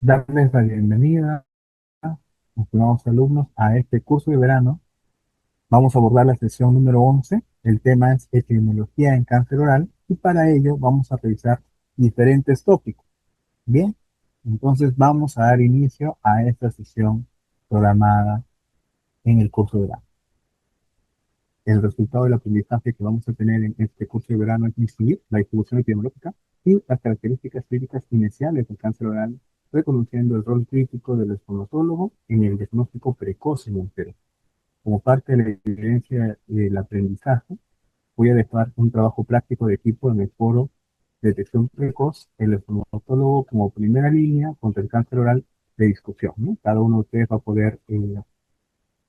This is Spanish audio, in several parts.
darles la bienvenida, estimados alumnos, a este curso de verano. Vamos a abordar la sesión número 11. El tema es epidemiología en cáncer oral y para ello vamos a revisar diferentes tópicos. Bien, entonces vamos a dar inicio a esta sesión programada en el curso de verano. El resultado del aprendizaje que vamos a tener en este curso de verano es distinguir la distribución epidemiológica y las características clínicas iniciales del cáncer oral, reconociendo el rol crítico del estomatólogo en el diagnóstico precoz en mujeres. Como parte de la evidencia del aprendizaje, voy a dejar un trabajo práctico de equipo en el foro de detección precoz, el estomatólogo como primera línea contra el cáncer oral de discusión, ¿no? Cada uno de ustedes va a poder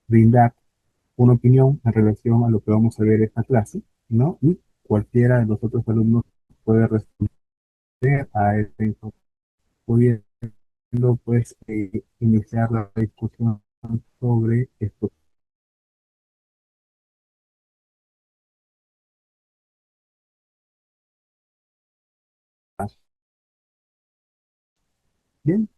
brindar una opinión en relación a lo que vamos a ver esta clase, ¿no? Y cualquiera de los otros alumnos puede responder a esta información, pudiendo pues iniciar la discusión sobre estos casos. Bien,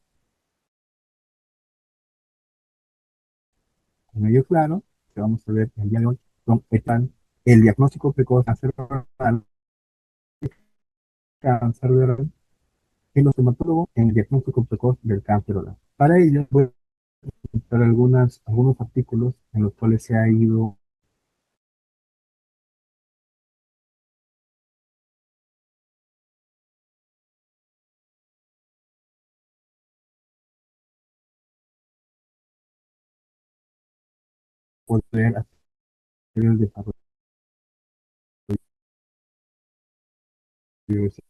con ello claro, que vamos a ver el día de hoy, están el diagnóstico precoz de cáncer oral, y los hematólogo en el diagnóstico precoz del cáncer oral. Para ello voy a citar algunos artículos en los cuales se ha ido poder hacer el desarrollo de ese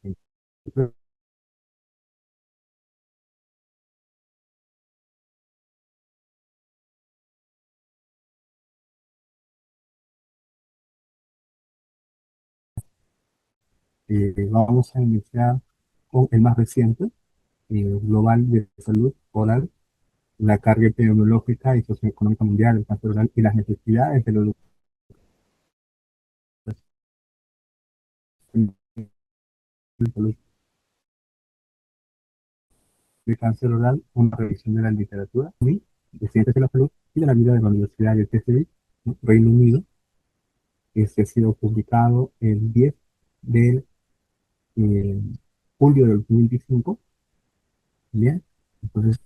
centro. Vamos a iniciar con el más reciente, Global de Salud Oral, la carga epidemiológica y socioeconómica mundial del cáncer oral y las necesidades de la educación de salud de cáncer oral, una revisión de la literatura de ciencias de la salud y de la vida de la Universidad de TCD, ¿no? Reino Unido. Este ha sido publicado el 10 de eh, julio del 2025. Bien, entonces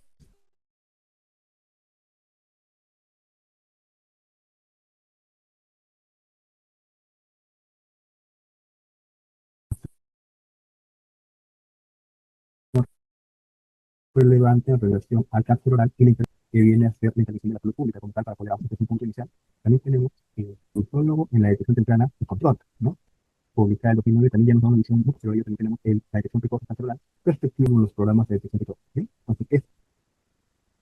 relevante en relación al cáncer oral y la que viene a ser la intervención de la salud pública como tal para poder hacer un punto inicial. También tenemos un prólogo en la detección temprana y control, ¿no? Publicada en 2009, también ya nos da una visión mucho, pero ahí también tenemos la detección precoz de cáncer oral, perspectiva en los programas de detección precoz, ¿sí? Entonces, es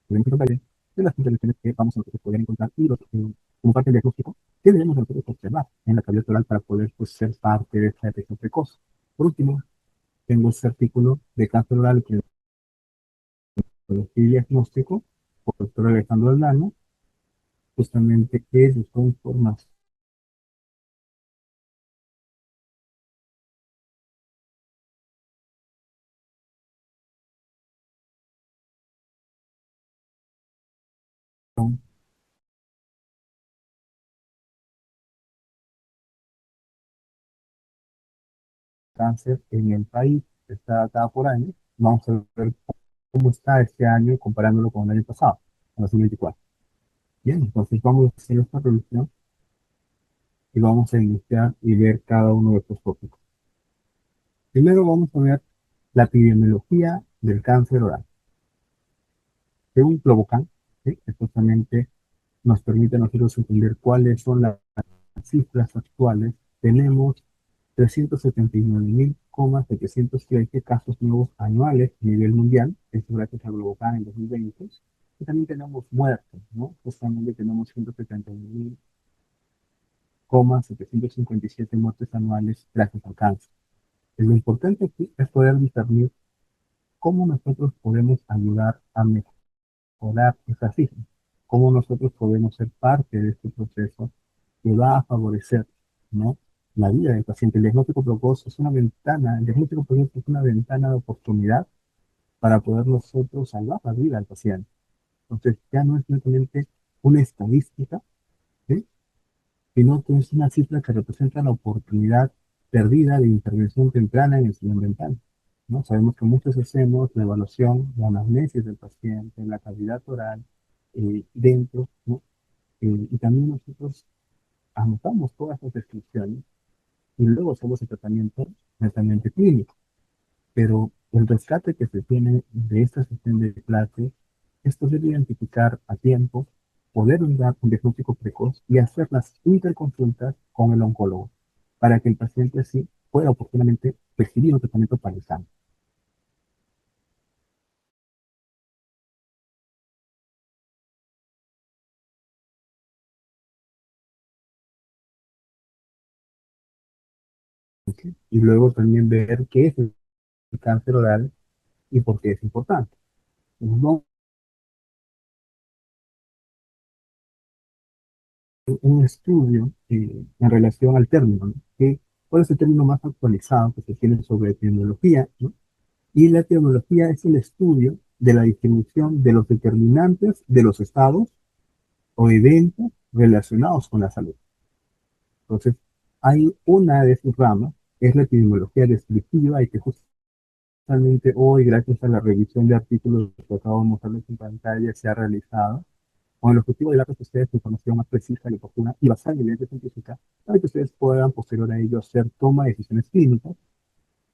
tenemos que contar de las intervenciones que vamos a nosotros poder encontrar y como parte del diagnóstico que debemos nosotros observar en la cavidad oral para poder pues, ser parte de esta detección precoz. Por último, tengo este artículo de cáncer oral y diagnóstico por el doctor Alejandro Aldana, justamente que buscó información cáncer en el país. Está cada por año. Vamos a ver cómo está este año comparándolo con el año pasado, en 2024. Bien, entonces vamos a hacer esta revisión y vamos a iniciar y ver cada uno de estos tópicos. Primero vamos a ver la epidemiología del cáncer oral. Según Globocan, ¿sí? Esto justamente nos permite a nosotros entender cuáles son las cifras actuales. Tenemos 379.713 casos nuevos anuales a nivel mundial, esto gracias a Globocan en 2020. Y también tenemos muertes, ¿no? Justamente tenemos 171.757 muertes anuales gracias al cáncer. Lo importante aquí es poder discernir cómo nosotros podemos ayudar a mejorar esas cifras, cómo nosotros podemos ser parte de este proceso que va a favorecer, ¿no? La vida del paciente. El diagnóstico precoz es una ventana, el diagnóstico precoz es una ventana de oportunidad para poder nosotros salvar la vida al paciente. Entonces ya no es simplemente una estadística, ¿sí? Sino que es una cifra que representa la oportunidad perdida de intervención temprana en el salud mental, ¿no? Sabemos que muchos hacemos la evaluación, la anamnesis del paciente, la cavidad oral, dentro, ¿no? Y también nosotros anotamos todas las descripciones y luego hacemos el tratamiento netamente clínico. Pero el rescate que se tiene de esta sesión de clase es poder identificar a tiempo, poder dar un diagnóstico precoz y hacer las interconsultas con el oncólogo para que el paciente así pueda oportunamente recibir un tratamiento para el cáncer. ¿Sí? Y luego también ver qué es el cáncer oral y por qué es importante. No un estudio en relación al término, ¿no? ¿Cuál es el término más actualizado que se tiene sobre epidemiología, ¿no? Y la epidemiología es el estudio de la distribución de los determinantes de los estados o eventos relacionados con la salud. Entonces, hay una de sus ramas, que es la epidemiología descriptiva y que justamente hoy, gracias a la revisión de artículos que acabo de mostrarles en pantalla, se ha realizado con el objetivo de darles a ustedes información más precisa y oportuna y basada en evidencia científica para que ustedes puedan, posterior a ello, hacer toma de decisiones clínicas,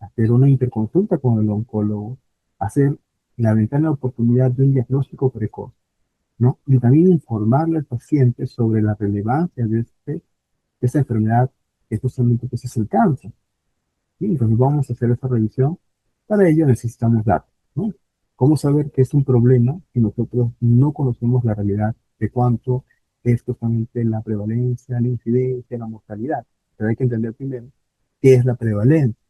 hacer una interconsulta con el oncólogo, hacer la ventana de oportunidad de un diagnóstico precoz, ¿no? Y también informarle al paciente sobre la relevancia de esta enfermedad que justamente pues, es el cáncer. ¿Sí? Entonces vamos a hacer esta revisión. Para ello necesitamos datos, ¿no? ¿Cómo saber que es un problema si nosotros no conocemos la realidad de cuánto es justamente la prevalencia, la incidencia, la mortalidad? Pero hay que entender primero qué es la prevalencia,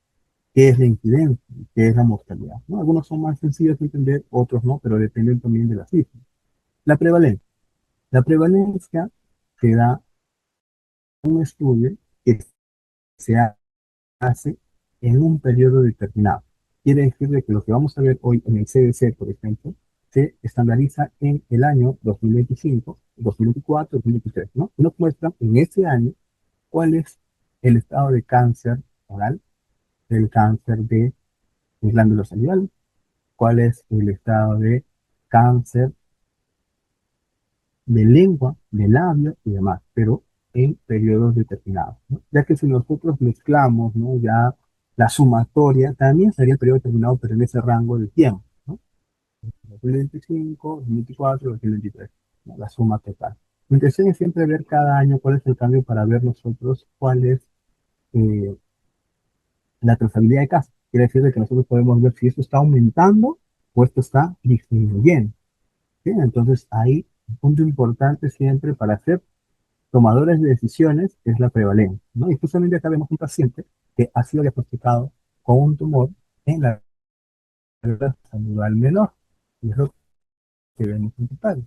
qué es la incidencia, qué es la mortalidad, ¿no? Algunos son más sencillos de entender, otros no, pero dependen también de la cifra. La prevalencia. La prevalencia se da un estudio que se hace en un periodo determinado. Quiere decir de que lo que vamos a ver hoy en el CDC, por ejemplo, se estandariza en el año 2025, 2024, 2023, ¿no? Y nos muestra en ese año cuál es el estado de cáncer oral, el cáncer de glándula salival, cuál es el estado de cáncer de lengua, de labio y demás, pero en periodos determinados, ¿no? Ya que si nosotros mezclamos, ¿no? Ya la sumatoria también sería el periodo determinado, pero en ese rango de tiempo, ¿no? 2025, 2024, 2023, ¿no? La suma total. Mi intención es siempre ver cada año cuál es el cambio para ver nosotros cuál es eh, la trazabilidad de casos. Quiere decir de que nosotros podemos ver si esto está aumentando o esto está disminuyendo. ¿Sí? Entonces, ahí un punto importante siempre para hacer tomadores de decisiones es la prevalencia, ¿no? Y justamente acá vemos un paciente que ha sido diagnosticado con un tumor en la glándula salival menor, y es lo que vemos en total,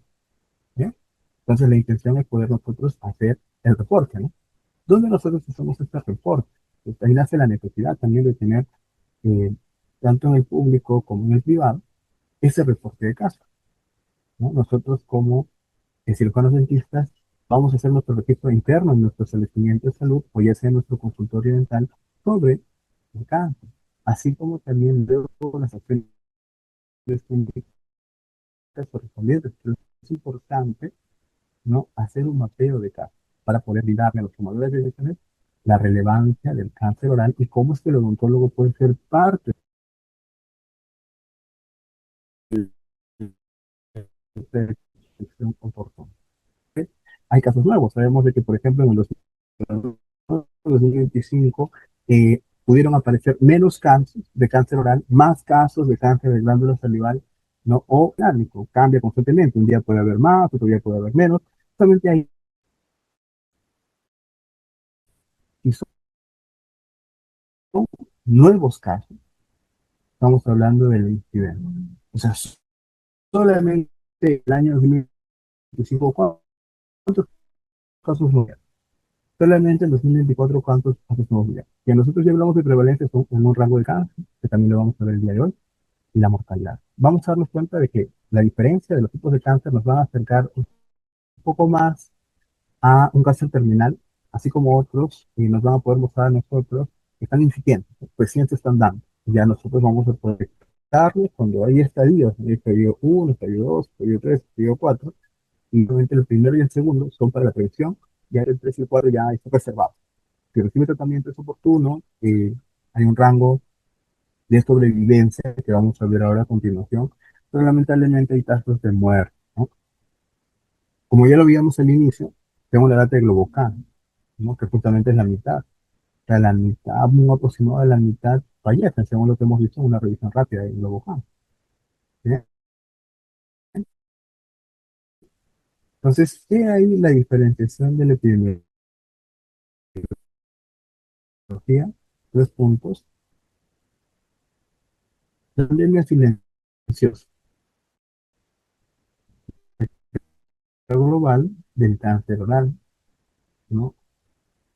¿bien? Entonces la intención es poder nosotros hacer el reporte, ¿no? ¿Dónde nosotros hacemos este reporte? Pues ahí nace la necesidad también de tener, eh, tanto en el público como en el privado, ese reporte de caso, ¿no? Nosotros como cirujanos dentistas vamos a hacer nuestro registro interno en nuestro establecimiento de salud o ya sea en nuestro consultorio dental sobre el cáncer, así como también luego las acciones científicas correspondientes. Pero es importante, ¿no? Hacer un mapeo de casos para poder brindarle a los tomadores de decisiones la relevancia del cáncer oral y cómo es que el odontólogo puede ser parte de esta decisión oportuna. ¿Ok? Hay casos nuevos. Sabemos de que, por ejemplo, en el 2025 pudieron aparecer menos casos de cáncer oral, más casos de cáncer de glándula salival, ¿no? O clásico, cambia constantemente. Un día puede haber más, otro día puede haber menos. Solamente hay y son nuevos casos. Estamos hablando del incidente. O sea, solamente el año 2025, ¿cuántos casos no había? Solamente en 2024, ¿cuántos casos no había? Y a nosotros ya hablamos de prevalencia son en un rango de cáncer, que también lo vamos a ver el día de hoy. y la mortalidad. Vamos a darnos cuenta de que la diferencia de los tipos de cáncer nos van a acercar un poco más a un cáncer terminal, así como otros, y nos van a poder mostrar a nosotros que están incipientes, recién se están dando. Ya nosotros vamos a poder detectarlos cuando hay estadios, el estadio 1, estadio 2, estadio 3, estadio 4, y obviamente el primero y el segundo son para la prevención, ya el 3 y el 4 ya están reservados. Si recibe tratamiento es oportuno, hay un rango de sobrevivencia que vamos a ver ahora a continuación, pero lamentablemente hay tasas de muerte, ¿no? Como ya lo vimos al inicio, tengo la data de Globocan, ¿no? Que justamente es la mitad. O sea, la mitad, un aproximado de la mitad fallecen, según lo que hemos visto en una revisión rápida de Globocan. ¿Bien? Entonces, ¿qué hay la diferenciación de la epidemiología? Tres puntos. Pandemia silenciosa global del cáncer oral, ¿no?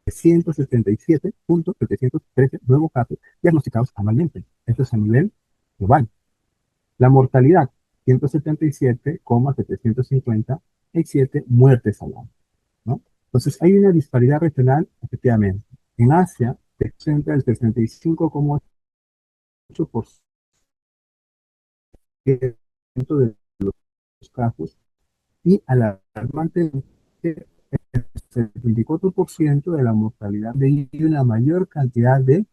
177.713 nuevos casos diagnosticados anualmente. Esto es a nivel global. La mortalidad, 177,757 muertes al año, ¿no? Entonces, hay una disparidad regional, efectivamente. En Asia, se presenta el 65,8% de los casos y alarmantemente el 74% de la mortalidad debido a una mayor cantidad de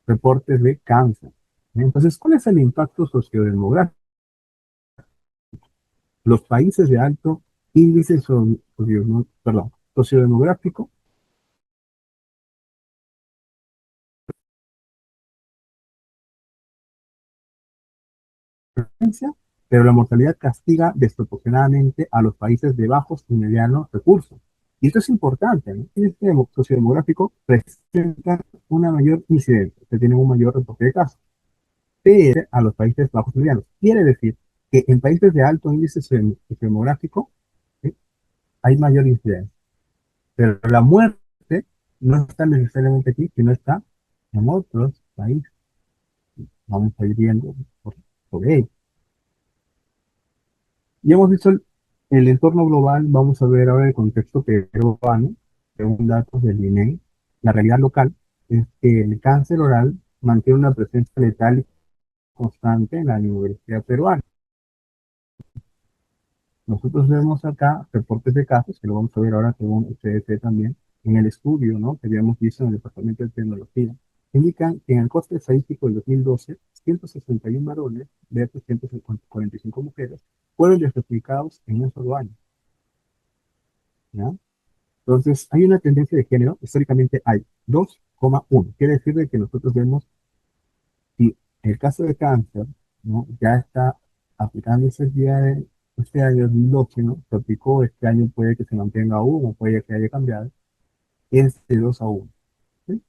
reportes de cáncer. Entonces, ¿cuál es el impacto sociodemográfico? Los países de alto índice sociodemográfico, pero la mortalidad castiga desproporcionadamente a los países de bajos y medianos recursos. Y esto es importante, ¿no? Este sociodemográfico presenta una mayor incidencia, que tienen un mayor reporte de casos, pero a los países bajos y medianos. Quiere decir que en países de alto índice sociodemográfico, ¿sí?, hay mayor incidencia. Pero la muerte no está necesariamente aquí, sino está en otros países. Vamos a ir viendo sobre ello. Ya hemos visto el entorno global, vamos a ver ahora el contexto peruano, según datos del INEI. La realidad local es que el cáncer oral mantiene una presencia letal y constante en la Universidad Peruana. Nosotros vemos acá reportes de casos, que lo vamos a ver ahora según el CDC también, en el estudio, ¿no?, que habíamos visto en el Departamento de Tecnología. Indican que en el coste estadístico del 2012, 161 varones versus 145 mujeres fueron diagnosticados en un solo año, ¿ya? Entonces, hay una tendencia de género, históricamente hay 2,1. Quiere decir de que nosotros vemos si el caso de cáncer, ¿no?, ya está aplicándose el día de este año 2012, ¿no? Se aplicó, este año puede que se mantenga aún o puede que haya cambiado, es de 2 a 1, ¿sí?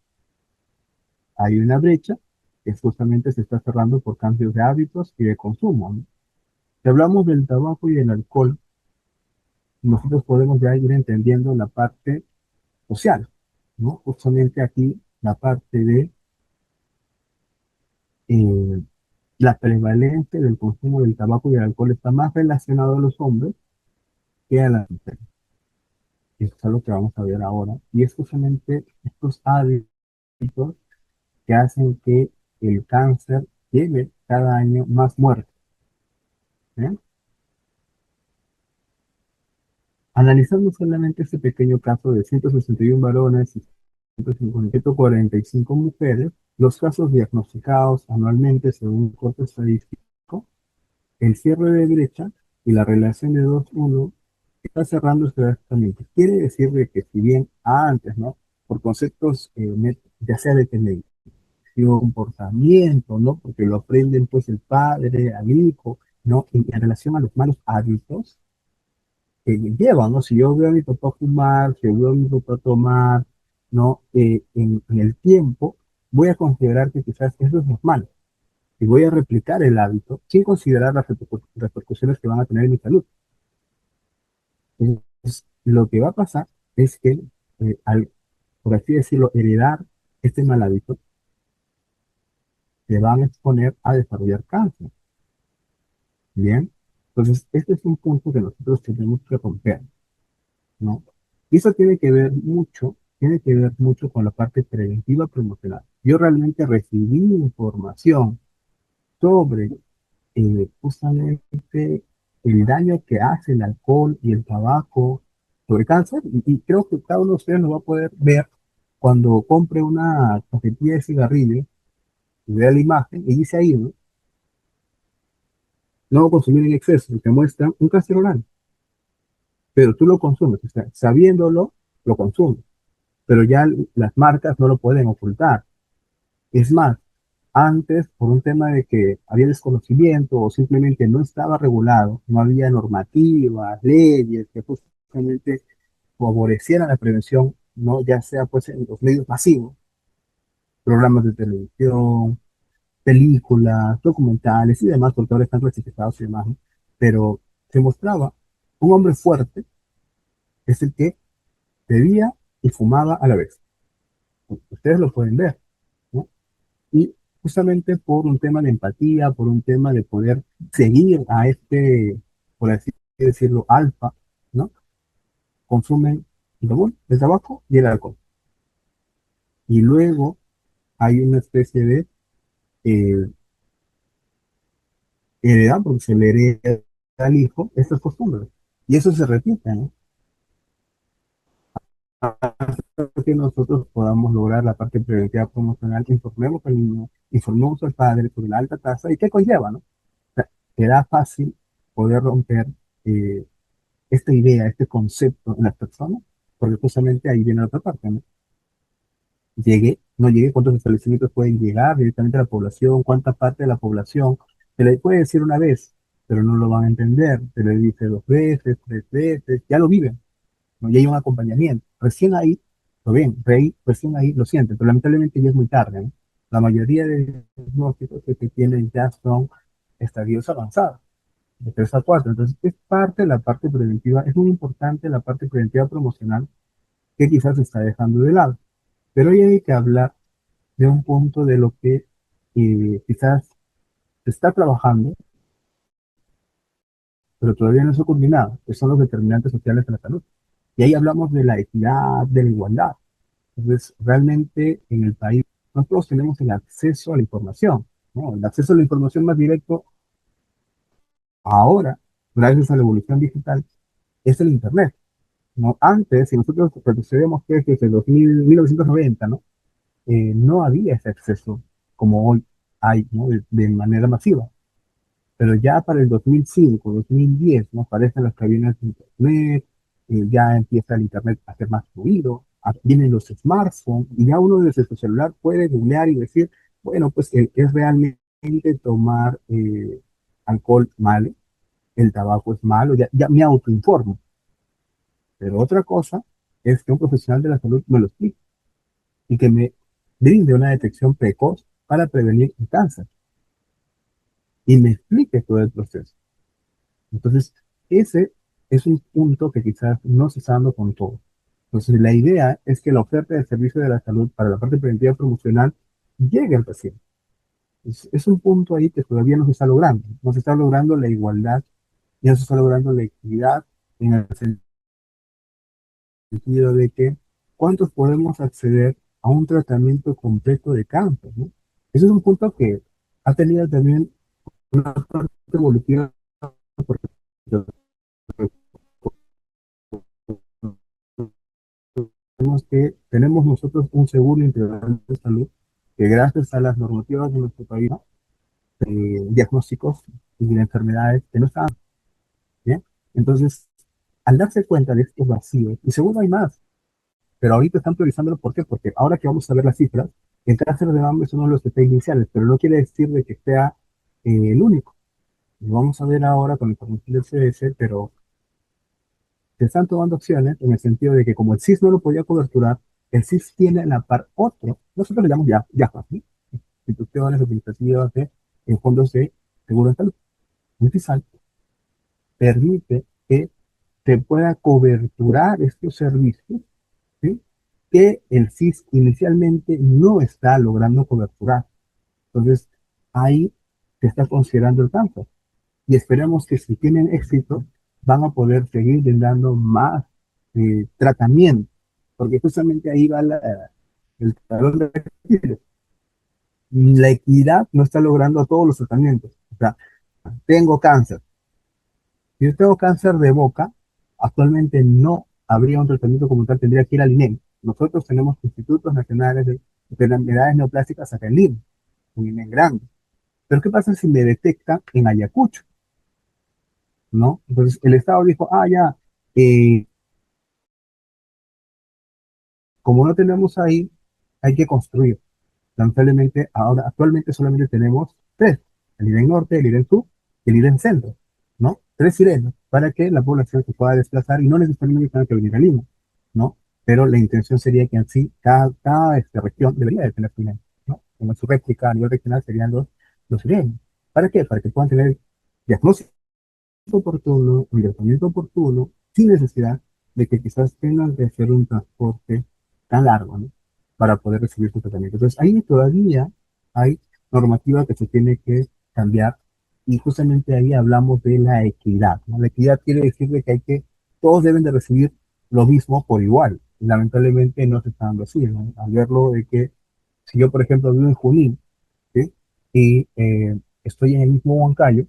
Hay una brecha que justamente se está cerrando por cambios de hábitos y de consumo, ¿no? Si hablamos del tabaco y del alcohol, nosotros podemos ya ir entendiendo la parte social, ¿no? Justamente aquí la parte de eh, la prevalencia del consumo del tabaco y del alcohol está más relacionado a los hombres que a las mujeres. Eso es algo que vamos a ver ahora. Y es justamente estos hábitos que hacen que el cáncer lleve cada año más muertes, ¿eh? Analizando solamente este pequeño caso de 161 varones y 145 mujeres, los casos diagnosticados anualmente según el corte estadístico, el cierre de brecha y la relación de 2:1 está cerrando drásticamente. Quiere decir de que si bien antes, ¿no?, por conceptos ya sea de televisión, comportamiento, ¿no?, porque lo aprenden pues el padre al hijo, ¿no?, en relación a los malos hábitos que llevan, ¿no? Si yo veo a mi papá fumar, si yo veo a mi papá tomar, ¿no? En el tiempo, voy a considerar que quizás eso es normal y voy a replicar el hábito sin considerar las repercusiones que van a tener en mi salud. Entonces, lo que va a pasar es que, al, por así decirlo, heredar este mal hábito, te van a exponer a desarrollar cáncer. Bien, entonces este es un punto que nosotros tenemos que romper, ¿no? Y eso tiene que ver mucho con la parte preventiva promocional. Yo realmente recibí información sobre justamente el daño que hace el alcohol y el tabaco sobre cáncer, y creo que cada uno de ustedes lo va a poder ver cuando compre una cajetilla de cigarrillos y vea la imagen y dice ahí, ¿no? No consumir en exceso, y te muestra un cáncer oral, pero tú lo consumes, o sea, sabiéndolo, lo consumes, pero ya las marcas no lo pueden ocultar. Es más, antes, por un tema de que había desconocimiento o simplemente no estaba regulado, no había normativas, leyes que justamente favorecieran la prevención, ¿no? Ya sea pues en los medios masivos, programas de televisión, películas, documentales y demás, porque ahora están clasificados y demás, ¿no? Pero se mostraba un hombre fuerte es el que bebía y fumaba a la vez. Ustedes lo pueden ver, ¿no? Y justamente por un tema de empatía, por un tema de poder seguir a este, por así decirlo, alfa, ¿no? Consumen el tabaco y el alcohol. Y luego hay una especie de eh, heredad, porque se le hereda al hijo estas costumbres. Y eso se repite, ¿no? Hasta que nosotros podamos lograr la parte preventiva promocional, informemos al niño, informemos al padre sobre la alta tasa y qué conlleva, ¿no? O sea, será fácil poder romper eh, esta idea, este concepto en las personas, porque justamente ahí viene la otra parte, ¿no? Llegue, no llegue, cuántos establecimientos pueden llegar directamente a la población, cuánta parte de la población, se le puede decir una vez, pero no lo van a entender, se le dice dos veces, tres veces, ya lo viven, ¿no? Ya hay un acompañamiento. Recién ahí, lo ven, recién ahí lo sienten, pero lamentablemente ya es muy tarde, ¿no? La mayoría de diagnósticos que se tienen ya son estadios avanzados de 3 a 4. Entonces, es parte de la parte preventiva, es muy importante la parte preventiva promocional que quizás se está dejando de lado. Pero hoy hay que hablar de un punto de lo que quizás se está trabajando, pero todavía no se ha culminado, que son los determinantes sociales de la salud. Y ahí hablamos de la equidad, de la igualdad. Entonces, realmente en el país nosotros tenemos el acceso a la información, ¿no? El acceso a la información más directo ahora, gracias a la evolución digital, es el Internet. ¿No? Antes, si nosotros retrocedemos que desde 1990, ¿no? No había ese acceso como hoy hay, ¿no? De manera masiva. Pero ya para el 2005, 2010, ¿no? Aparecen las cabinas de Internet, ya empieza el Internet a ser más fluido, vienen los smartphones y ya uno desde su celular puede googlear y decir, bueno, pues es realmente tomar alcohol malo, el tabaco es malo, ya me autoinformo. Pero otra cosa es que un profesional de la salud me lo explique y que me brinde una detección precoz para prevenir el cáncer y me explique todo el proceso. Entonces, ese es un punto que quizás no se está dando con todo. Entonces, la idea es que la oferta de servicio de la salud para la parte preventiva promocional llegue al paciente. Es un punto ahí que todavía no se está logrando. No se está logrando la igualdad, ya no se está logrando la equidad en el sentido de que cuántos podemos acceder a un tratamiento completo de cáncer, ¿no? Ese es un punto que ha tenido también una parte evolutiva porque tenemos nosotros un seguro integral de salud que gracias a las normativas de nuestro país, ¿no? Diagnósticos y de enfermedades que no están bien. Entonces, al darse cuenta de estos vacíos, y seguro hay más, pero ahorita están priorizándolo. ¿Por qué? Porque ahora que vamos a ver las cifras, el cáncer de mama es uno de los que está iniciales, pero no quiere decir de que sea el único. Lo vamos a ver ahora con la información del CDC, pero se están tomando acciones en el sentido de que como el CIS no lo podía coberturar, el CIS tiene en la par otro, nosotros le llamamos YAFA, ¿sí? Instituciones administrativas en fondos de seguro de salud. UNIFISAL permite que se pueda coberturar estos servicios, ¿sí? Que el CIS inicialmente no está logrando coberturar. Entonces, ahí se está considerando el cáncer. Y esperemos que si tienen éxito, van a poder seguir brindando más tratamiento, porque justamente ahí va el talón de Aquiles. La equidad no está logrando todos los tratamientos. O sea, tengo cáncer. Si yo tengo cáncer de boca, actualmente no habría un tratamiento como tal, tendría que ir al INEM. Nosotros tenemos institutos nacionales de enfermedades neoplásicas acá en Lima, un INEM grande. Pero ¿qué pasa si me detectan en Ayacucho? ¿No? Entonces el Estado dijo, ah, ya, eh, como no tenemos ahí, hay que construir. Lamentablemente, ahora actualmente solamente tenemos tres, el IREN Norte, el IREN Sur y el IREN Centro, ¿no? Tres sirenas para que la población se pueda desplazar y no necesariamente tenga que venir a Lima, ¿no? Pero la intención sería que así cada región debería de tener su IREN, ¿no? Como su réplica a nivel regional serían los IREN. ¿Para qué? Para que puedan tener diagnóstico oportuno, un tratamiento oportuno, sin necesidad de que quizás tengan que hacer un transporte tan largo, ¿no? Para poder recibir su tratamiento. Entonces, ahí todavía hay normativa que se tiene que cambiar y justamente ahí hablamos de la equidad, ¿no? La equidad quiere decir de que todos deben de recibir lo mismo por igual. Y lamentablemente no se está dando así, ¿no? Al verlo de que si yo, por ejemplo, vivo en Junín, ¿sí? Y estoy en el mismo Huancayo,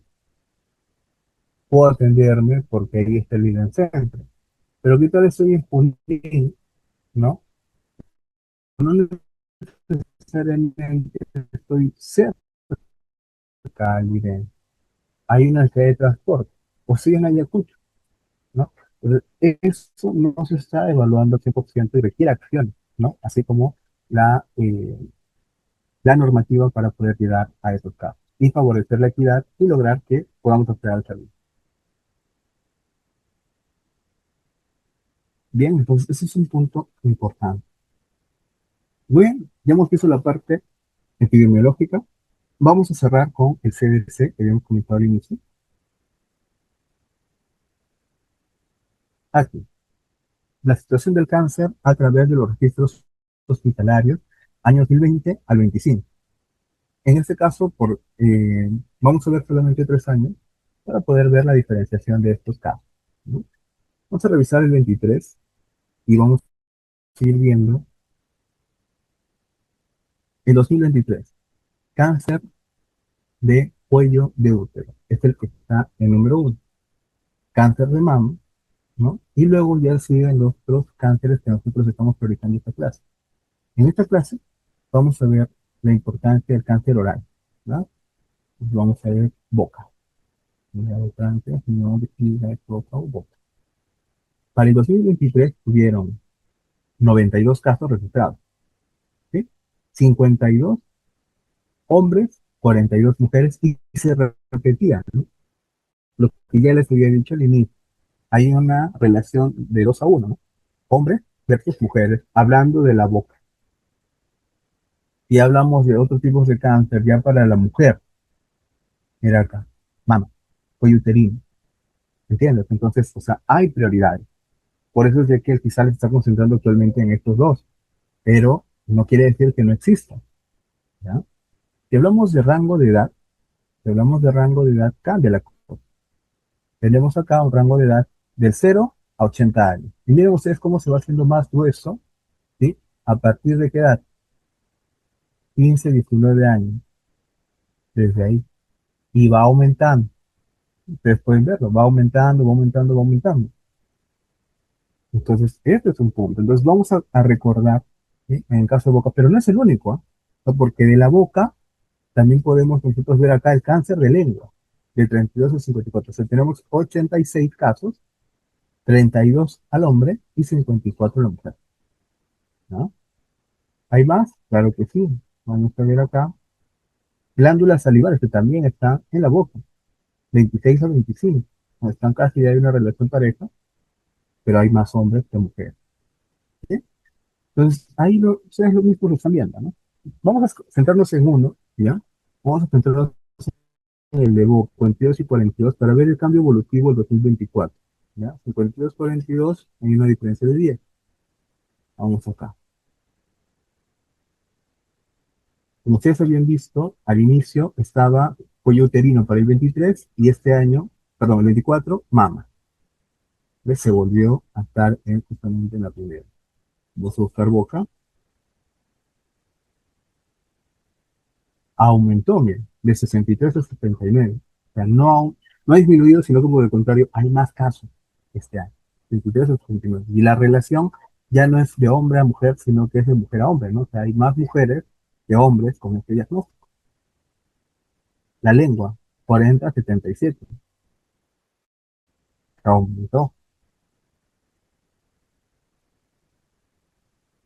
puedo atenderme porque ahí está el Lead Center. Pero ¿qué tal estoy en Junín, no? No necesariamente estoy cerca al Lead. Hay una necesidad de transporte. O estoy en Ayacucho, ¿no? Entonces, eso no se está evaluando al 100% y requiere acción, ¿no? Así como la normativa para poder llegar a esos casos y favorecer la equidad y lograr que podamos acceder al servicio. Bien, entonces ese es un punto importante. Muy bien, ya hemos visto la parte epidemiológica. Vamos a cerrar con el CDC que habíamos comentado al inicio. Aquí, la situación del cáncer a través de los registros hospitalarios, años 2020 al 25. En este caso, vamos a ver solamente 3 años para poder ver la diferenciación de estos casos, ¿no? Vamos a revisar el 23 y vamos a ir viendo el 2023. Cáncer de cuello de útero. Es el que está en número uno. Cáncer de mama, ¿no? Y luego ya siguen los otros cánceres que nosotros estamos priorizando en esta clase. En esta clase vamos a ver la importancia del cáncer oral, ¿no? Vamos a ver boca. Cáncer, no de boca o boca. Para el 2023 tuvieron 92 casos registrados, ¿sí? 52 hombres, 42 mujeres y se repetían, ¿no? Lo que ya les había dicho al inicio, hay una relación de 2 a 1, ¿no? Hombres versus mujeres, hablando de la boca. Y hablamos de otros tipos de cáncer, ya para la mujer, mira acá, mama, cuello uterino, ¿entiendes? Entonces, o sea, hay prioridades. Por eso es de que el quizá se está concentrando actualmente en estos dos, pero no quiere decir que no exista, ¿ya? Si hablamos de rango de edad, si hablamos de rango de edad, cambia la cosa. Tenemos acá un rango de edad del 0 a 80 años. Y miren ustedes cómo se va haciendo más grueso, ¿sí? ¿A partir de qué edad? 15, 19 años, desde ahí. Y va aumentando. Ustedes pueden verlo, va aumentando, va aumentando, va aumentando. Entonces, este es un punto. Entonces, vamos a recordar, ¿sí? En el caso de boca, pero no es el único, ¿ah? ¿No? Porque de la boca también podemos nosotros ver acá el cáncer de lengua, de 32 a 54. O sea, tenemos 86 casos, 32 al hombre y 54 a la mujer, ¿no? ¿Hay más? Claro que sí. Vamos a ver acá. Glándulas salivares que también están en la boca, 26 a 25. No están casi, ya hay una relación pareja, pero hay más hombres que mujeres, ¿sí? Entonces, ahí ustedes lo mismo lo están viendo, ¿no? Vamos a centrarnos en uno, ¿ya? Vamos a centrarnos en el de 42 y 42 para ver el cambio evolutivo del 2024, ¿ya? 52, 42, hay una diferencia de 10. Vamos acá. Como ustedes habían visto, al inicio estaba cuello uterino para el 23 y este año, perdón, el 24, mama. ¿Ves? Se volvió a estar justamente en la primera. Vamos a buscar boca. Aumentó, miren, de 63 a 79. O sea, no ha disminuido, sino que por el contrario, hay más casos este año. 63 a 79. Y la relación ya no es de hombre a mujer, sino que es de mujer a hombre, ¿no? O sea, hay más mujeres que hombres con este diagnóstico. La lengua, 40 a 77. Aumentó.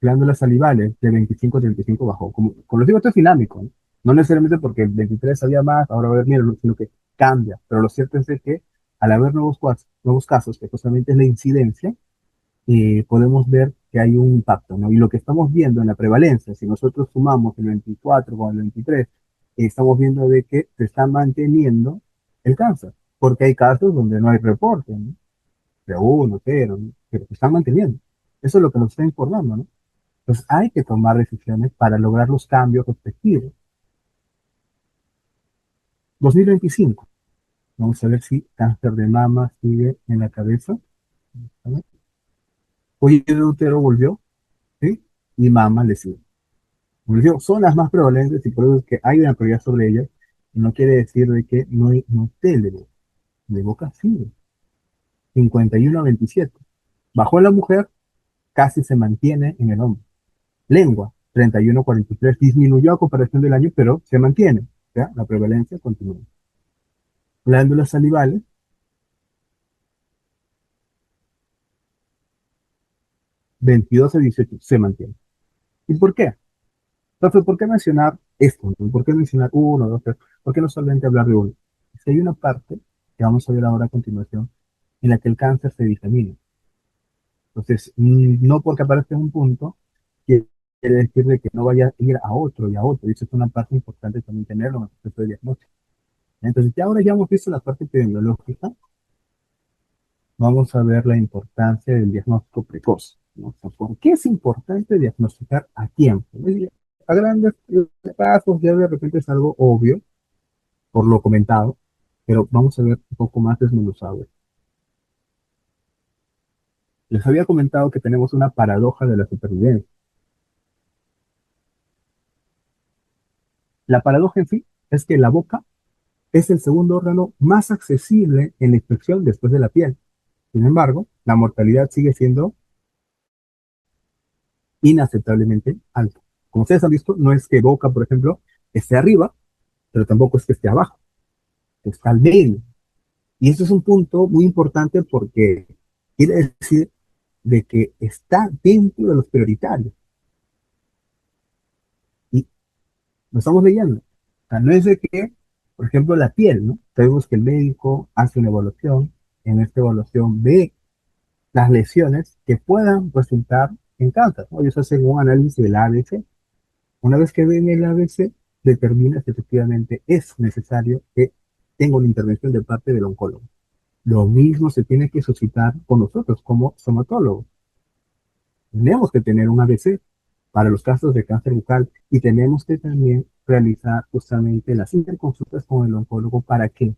Glándulas salivales, de 25 a 35 bajó. Como les digo, esto es dinámico, ¿no? No necesariamente porque el 23 había más, ahora va a haber menos, sino que cambia. Pero lo cierto es de que al haber nuevos casos, que justamente es la incidencia, podemos ver que hay un impacto, ¿no? Y lo que estamos viendo en la prevalencia, si nosotros sumamos el 24 con el 23, estamos viendo de que se está manteniendo el cáncer, porque hay casos donde no hay reporte, ¿no? De uno, cero, ¿no? Pero se están manteniendo. Eso es lo que nos está informando, ¿no? Entonces hay que tomar decisiones para lograr los cambios respectivos. 2025, vamos a ver si cáncer de mama sigue en la cabeza. Cuello de útero volvió, ¿sí? Y mama le sigue. Como les digo, son las más prevalentes y por eso es que hay una prioridad sobre ellas. Y no quiere decir de que no esté el de boca sigue. 51 a 27. Bajó en la mujer, casi se mantiene en el hombre. Lengua, 31 a 43. Disminuyó a comparación del año, pero se mantiene. O sea, la prevalencia continúa. Glándulas salivales, 22 a 18, se mantiene. ¿Y por qué? Entonces, ¿por qué mencionar esto? ¿Por qué mencionar uno, dos, tres? ¿Por qué no solamente hablar de uno? Si hay una parte que vamos a ver ahora a continuación en la que el cáncer se disemina. Entonces, no porque aparezca en un punto, quiere decir de que no vaya a ir a otro y a otro. Y eso es una parte importante también tenerlo en el proceso de diagnóstico. Entonces, ya ahora ya hemos visto la parte epidemiológica, vamos a ver la importancia del diagnóstico precoz, ¿no? O sea, ¿por qué es importante diagnosticar a tiempo? A grandes pasos ya de repente es algo obvio, por lo comentado, pero vamos a ver un poco más desmenuzado. Les había comentado que tenemos una paradoja de la supervivencia. La paradoja en sí es que la boca es el segundo órgano más accesible en la inspección después de la piel. Sin embargo, la mortalidad sigue siendo inaceptablemente alta. Como ustedes han visto, no es que boca, por ejemplo, esté arriba, pero tampoco es que esté abajo, está al medio. Y eso es un punto muy importante porque quiere decir de que está dentro de los prioritarios. Y lo estamos leyendo. O sea, no es de que, por ejemplo, la piel, ¿no? Sabemos que el médico hace una evaluación, en esta evaluación ve las lesiones que puedan resultar en cáncer, ¿no? Ellos hacen un análisis del ABC. Una vez que ven el ABC, determina si efectivamente es necesario que tenga una intervención de parte del oncólogo. Lo mismo se tiene que suscitar con nosotros como somatólogos. Tenemos que tener un ABC para los casos de cáncer bucal y tenemos que también realizar justamente las interconsultas con el oncólogo para que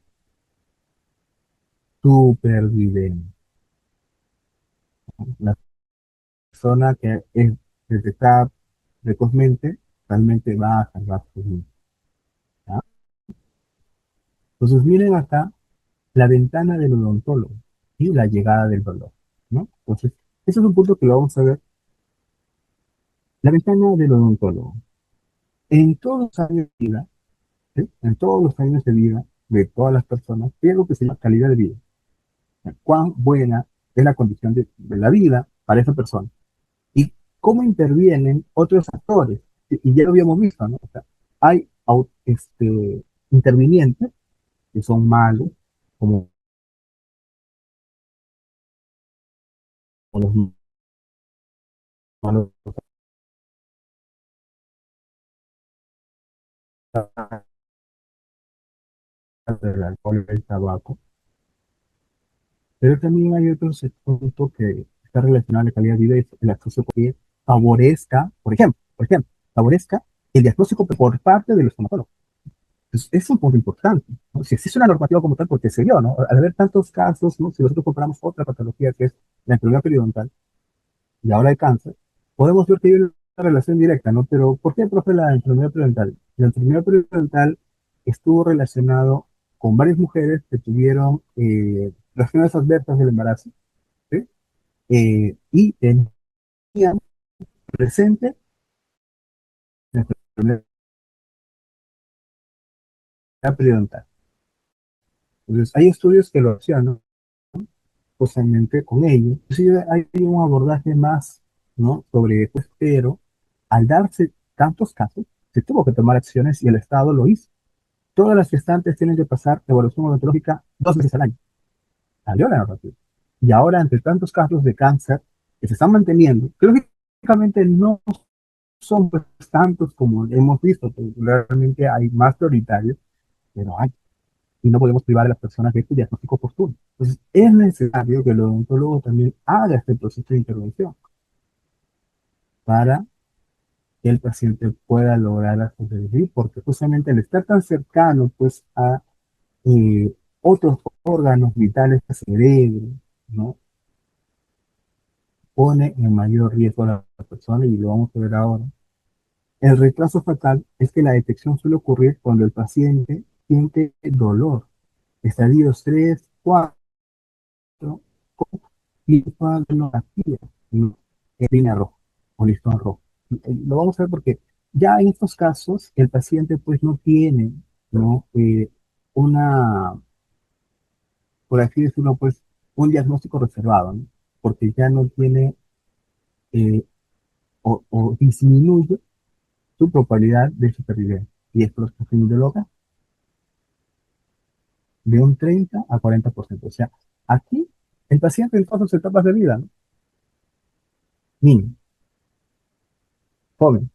superviven. La persona que es detectada precozmente realmente va a salvar su vida. ¿Ya? Entonces miren acá la ventana del odontólogo y la llegada del dolor, ¿no? Entonces, ese es un punto que lo vamos a ver. La ventana del odontólogo. En todos los años de vida, ¿sí? En todos los años de vida de todas las personas, hay algo que se llama calidad de vida. O sea, cuán buena es la condición de la vida para esa persona. Y cómo intervienen otros actores. Y ya lo habíamos visto, ¿no? O sea, hay intervinientes que son malos, como los malos del alcohol y el tabaco. Pero también hay otro punto que está relacionado a la calidad de vida, es el acceso que favorezca, por ejemplo, favorezca el diagnóstico por parte del estomatólogo. Entonces, es un punto importante, ¿no? Si existe una normativa como tal, porque se dio, ¿no? Al haber tantos casos, ¿no? Si nosotros comparamos otra patología que es la enfermedad periodontal y ahora el cáncer, podemos ver que hay una relación directa, ¿no? Pero, ¿por qué, profe, la enfermedad periodontal? La enfermedad periodontal estuvo relacionado con varias mujeres que tuvieron reacciones adversas del embarazo, ¿sí? Y tenían presente la enfermedad periodontal. Entonces, hay estudios que lo relacionan justamente con ello. Inclusive hay un abordaje más, ¿no? Sobre esto, pero al darse tantos casos, se tuvo que tomar acciones y el Estado lo hizo. Todas las gestantes tienen que pasar evaluación odontológica 2 veces al año. Salió la narrativa. Y ahora, entre tantos casos de cáncer que se están manteniendo, que lógicamente no son pues, tantos como hemos visto, realmente hay más prioritarios, pero hay, y no podemos privar a las personas de este diagnóstico oportuno. Entonces, es necesario que el odontólogo también haga este proceso de intervención para que el paciente pueda lograr sobrevivir, porque justamente al estar tan cercano pues, a otros órganos vitales del cerebro, ¿no? Pone en mayor riesgo a la persona y lo vamos a ver ahora. El retraso fatal es que la detección suele ocurrir cuando el paciente siente dolor, estadios 3, 4, linfadenopatía, ¿no? En línea roja o listón rojo. Lo vamos a ver porque ya en estos casos el paciente pues no tiene, ¿no? Una, por así decirlo, pues un diagnóstico reservado, ¿no? Porque ya no tiene eh, o disminuye su probabilidad de supervivencia. Y esto es de loca de un 30 a 40%. O sea, aquí el paciente en todas sus etapas de vida, ¿no? Niño, joven,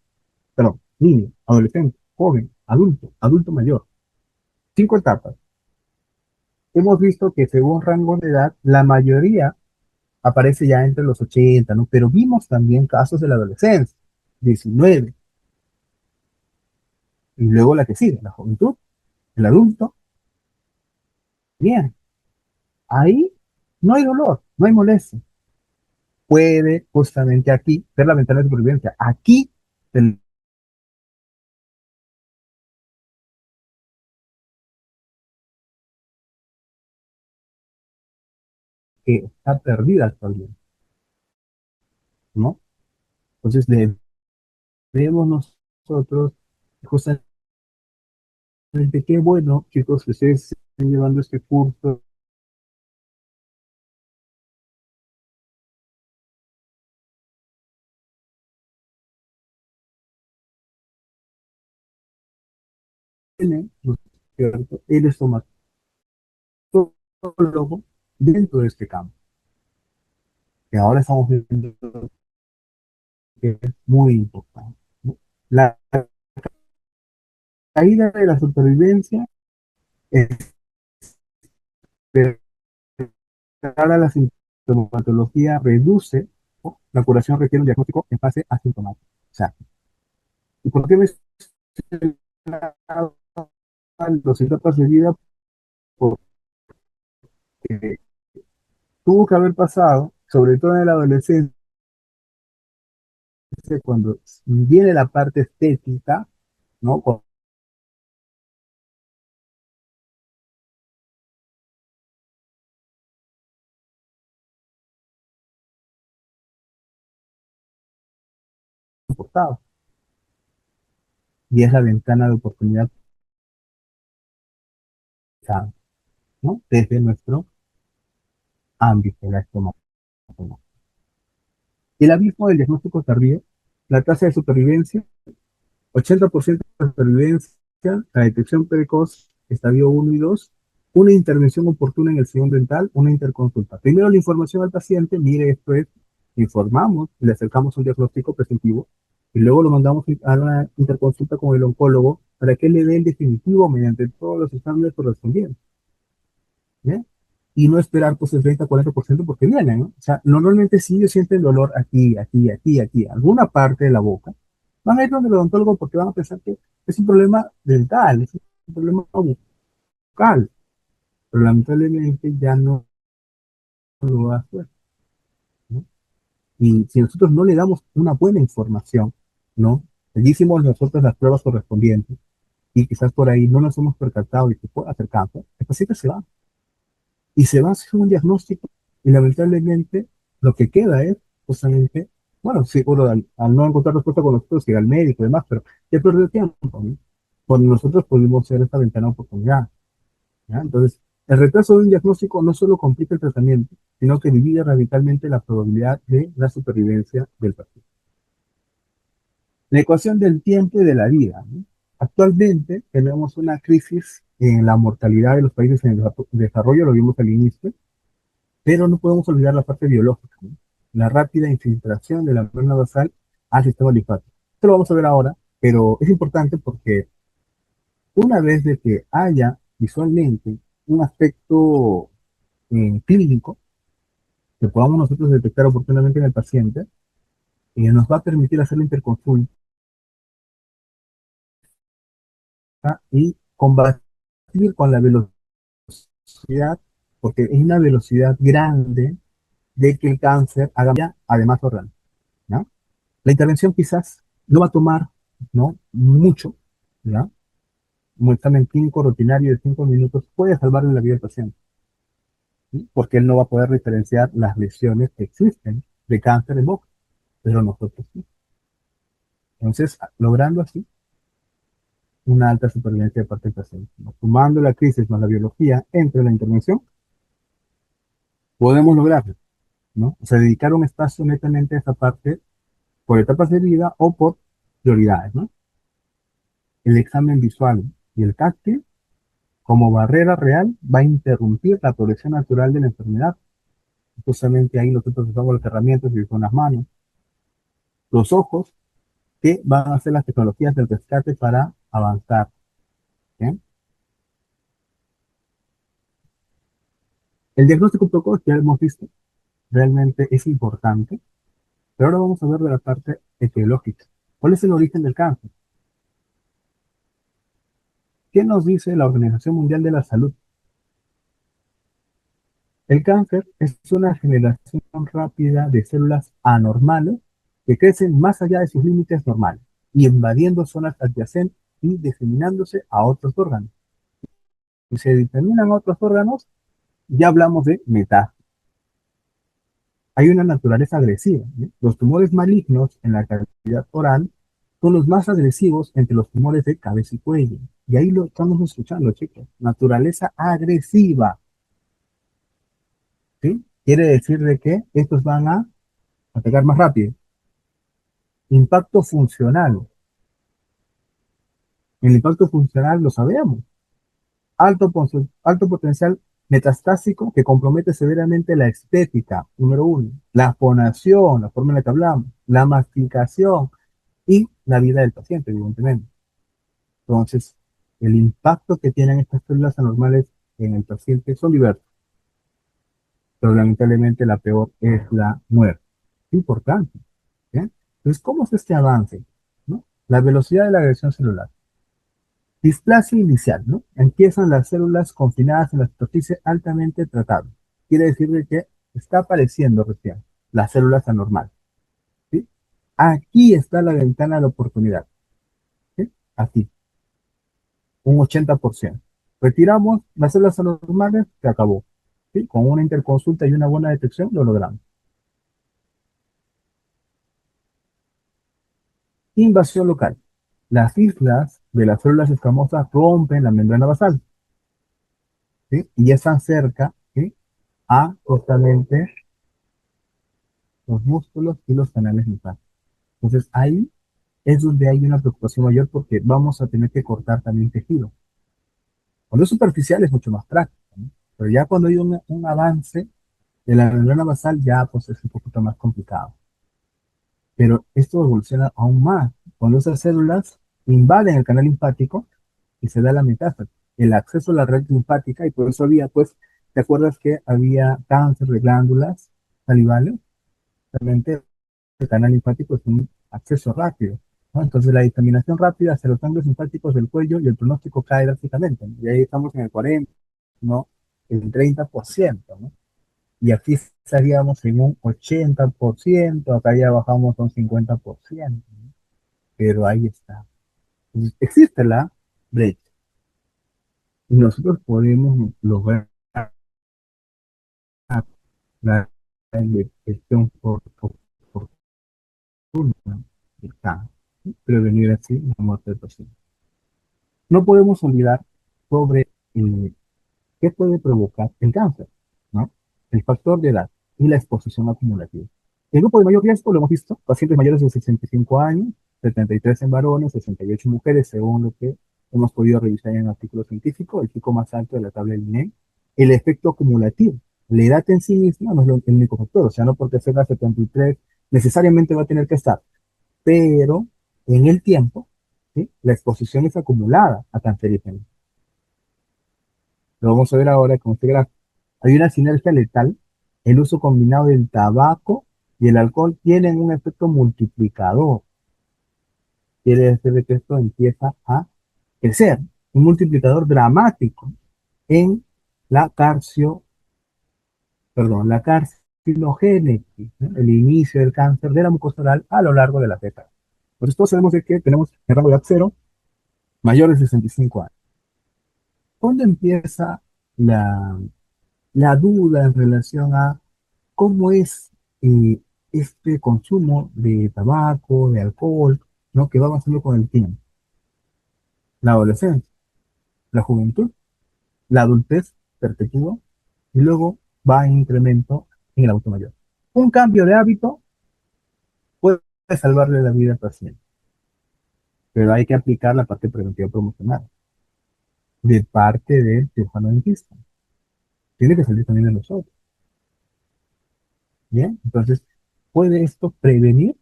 perdón, niño, adolescente, joven, adulto, adulto mayor. 5 etapas. Hemos visto que según rango de edad, la mayoría aparece ya entre los 80, ¿no? Pero vimos también casos de la adolescencia, 19, y luego la que sigue, la juventud, el adulto. Bien, ahí no hay dolor, no hay molestia. Puede justamente aquí ser la ventana de supervivencia. Aquí que está perdida actualmente, ¿no? Entonces debemos nosotros, justamente, qué bueno, chicos, que ustedes estén llevando este curso tiene, ¿no es cierto? El estomatólogo dentro de este campo, que ahora estamos viendo que es muy importante, ¿no? La caída de la supervivencia es a la sintomatología reduce, ¿no? La curación requiere un diagnóstico en fase asintomática. O sea, ¿y por qué me los etapas de vida? Porque tuvo que haber pasado, sobre todo en la adolescencia, cuando viene la parte estética, ¿no? Comportado. Y es la ventana de oportunidad, ¿no? Desde nuestro ámbito, la estomatología. El abismo del diagnóstico tardío, la tasa de supervivencia, 80% de supervivencia, la detección precoz, estadio 1 y 2, una intervención oportuna en el sillón dental, una interconsulta. Primero la información al paciente, mire, esto es, informamos, le acercamos un diagnóstico preventivo y luego lo mandamos a una interconsulta con el oncólogo para que le dé el definitivo mediante todos los exámenes correspondientes. ¿Bien? Y no esperar pues el 30-40% porque vienen, ¿no? O sea, normalmente si ellos sienten dolor aquí, aquí, aquí, aquí, alguna parte de la boca, van a ir donde el odontólogo porque van a pensar que es un problema dental, es un problema bucal, pero lamentablemente ya no lo va a hacer, ¿no? Y si nosotros no le damos una buena información, ¿no? Le hicimos nosotros las pruebas correspondientes y quizás por ahí no nos hemos percatado y que puede hacer cáncer, el paciente se va y se va a hacer un diagnóstico y lamentablemente lo que queda es justamente, bueno, sí, bueno, al no encontrar respuesta con nosotros, ir al médico y demás, pero ya perdió tiempo, ¿no? Cuando nosotros pudimos ser esta ventana de oportunidad, ¿ya? Entonces, el retraso de un diagnóstico no solo complica el tratamiento, sino que divide radicalmente la probabilidad de la supervivencia del paciente. La ecuación del tiempo y de la vida, ¿no? Actualmente tenemos una crisis en la mortalidad de los países en el desarrollo, lo vimos al inicio, pero no podemos olvidar la parte biológica, ¿no? La rápida infiltración de la membrana basal al sistema linfático. Esto lo vamos a ver ahora, pero es importante porque una vez de que haya visualmente un aspecto clínico que podamos nosotros detectar oportunamente en el paciente, nos va a permitir hacer la interconsulta y combatir con la velocidad, porque es una velocidad grande de que el cáncer haga ya, además orgánico, ¿no? La intervención quizás no va a tomar, ¿no? Mucho, ¿ya? Un examen clínico rutinario de 5 minutos puede salvarle la vida al paciente, ¿sí? Porque él no va a poder diferenciar las lesiones que existen de cáncer en boca, pero nosotros sí. Entonces, logrando así una alta supervivencia de parte del paciente, ¿no? Sumando la crisis más la biología entre la intervención, podemos lograrlo, ¿no? O sea, dedicar un espacio netamente a esa parte por etapas de vida o por prioridades, ¿no? El examen visual y el táctil como barrera real va a interrumpir la progresión natural de la enfermedad. Justamente ahí nosotros usamos las herramientas y son las manos, los ojos, que van a ser las tecnologías del rescate para avanzar. ¿Bien? El diagnóstico precoz, ya hemos visto, realmente es importante, pero ahora vamos a ver de la parte etiológica. ¿Cuál es el origen del cáncer? ¿Qué nos dice la Organización Mundial de la Salud? El cáncer es una generación rápida de células anormales que crecen más allá de sus límites normales, y invadiendo zonas adyacentes y diseminándose a otros órganos. Si se diseminan a otros órganos, ya hablamos de metástasis. Hay una naturaleza agresiva, ¿no? Los tumores malignos en la cavidad oral son los más agresivos entre los tumores de cabeza y cuello. Y ahí lo estamos escuchando, chicos. Naturaleza agresiva, ¿sí? Quiere decir de que estos van a atacar más rápido. Impacto funcional. El impacto funcional lo sabemos. Alto potencial metastásico que compromete severamente la estética, número uno. La fonación, la forma en la que hablamos. La masticación y la vida del paciente, evidentemente. Entonces, el impacto que tienen estas células anormales en el paciente son diversos, pero lamentablemente la peor es la muerte. Es importante. ¿Bien? Entonces, ¿cómo es este avance? ¿No? La velocidad de la agresión celular. Displasia inicial, ¿no? Empiezan las células confinadas en la superficie altamente tratable. Quiere decir de que está apareciendo recién las células anormales, ¿sí? Aquí está la ventana de la oportunidad, ¿sí? Aquí, un 80%. Retiramos las células anormales, se acabó, ¿sí? Con una interconsulta y una buena detección lo logramos. Invasión local. Las islas de las células escamosas rompen la membrana basal, ¿sí? Y ya están cerca, ¿sí? A justamente los músculos y los canales linfáticos. Entonces ahí es donde hay una preocupación mayor porque vamos a tener que cortar también tejido. Cuando es superficial es mucho más práctico, ¿no? Pero ya cuando hay un avance de la membrana basal ya pues es un poquito más complicado. Pero esto evoluciona aún más cuando esas células invaden el canal linfático y se da la metástasis, el acceso a la red linfática, y por eso había, pues, ¿te acuerdas que había cáncer de glándulas salivales? Realmente el canal linfático es un acceso rápido. ¿no? Entonces la diseminación rápida hacia los ganglios linfáticos del cuello y el pronóstico cae drásticamente, ¿no? Y ahí estamos en el 40, ¿no? El 30%, ¿no? Y aquí estaríamos en un 80%, acá ya bajamos a un 50%, ¿no? Pero ahí está. Entonces, existe la brecha y nosotros podemos lograr la detección por del cáncer, ¿sí? Prevenir así la muerte del paciente. No podemos olvidar sobre qué puede provocar el cáncer, ¿no? El factor de edad y la exposición acumulativa. El grupo de mayor riesgo, lo hemos visto, pacientes mayores de 65 años, 73 en varones, 68 en mujeres, según lo que hemos podido revisar en el artículo científico, el pico más alto de la tabla del INEM. El efecto acumulativo. La edad en sí misma no es el único factor, o sea, no porque sea 73 necesariamente va a tener que estar, pero en el tiempo, ¿sí? La exposición es acumulada a cancerígenos. Lo vamos a ver ahora con este gráfico. Hay una sinergia letal. El uso combinado del tabaco y el alcohol tienen un efecto multiplicador. Quiere decir que esto empieza a crecer. Un multiplicador dramático en la la carcinogénesis, ¿no? El inicio del cáncer de la mucosa oral a lo largo de la década. Por esto sabemos de que tenemos el rango de edad cero, mayores de 65 años. ¿Cuándo empieza la, la duda en relación a cómo es eh, este consumo de tabaco, de alcohol, ¿no? Que va avanzando con el tiempo? La adolescencia, la juventud, la adultez perpetua y luego va en incremento en el adulto mayor. Un cambio de hábito puede salvarle la vida al paciente, pero hay que aplicar la parte preventiva promocional de parte del cirujano dentista. Tiene que salir también de nosotros. Bien, entonces, ¿puede esto prevenir,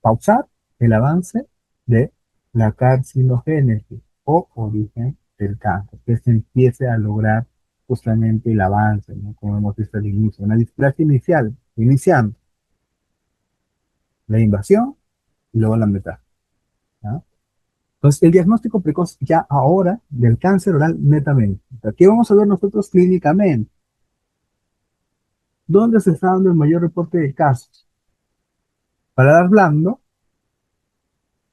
pausar el avance de la carcinogénesis o origen del cáncer? Que se empiece a lograr justamente el avance, ¿no? Como hemos visto al inicio, una displasia inicial, iniciando la invasión y luego la metástasis, ¿no? Entonces, el diagnóstico precoz ya ahora del cáncer oral netamente. Aquí vamos a ver nosotros clínicamente. ¿Dónde se está dando el mayor reporte de casos? Paladar blando.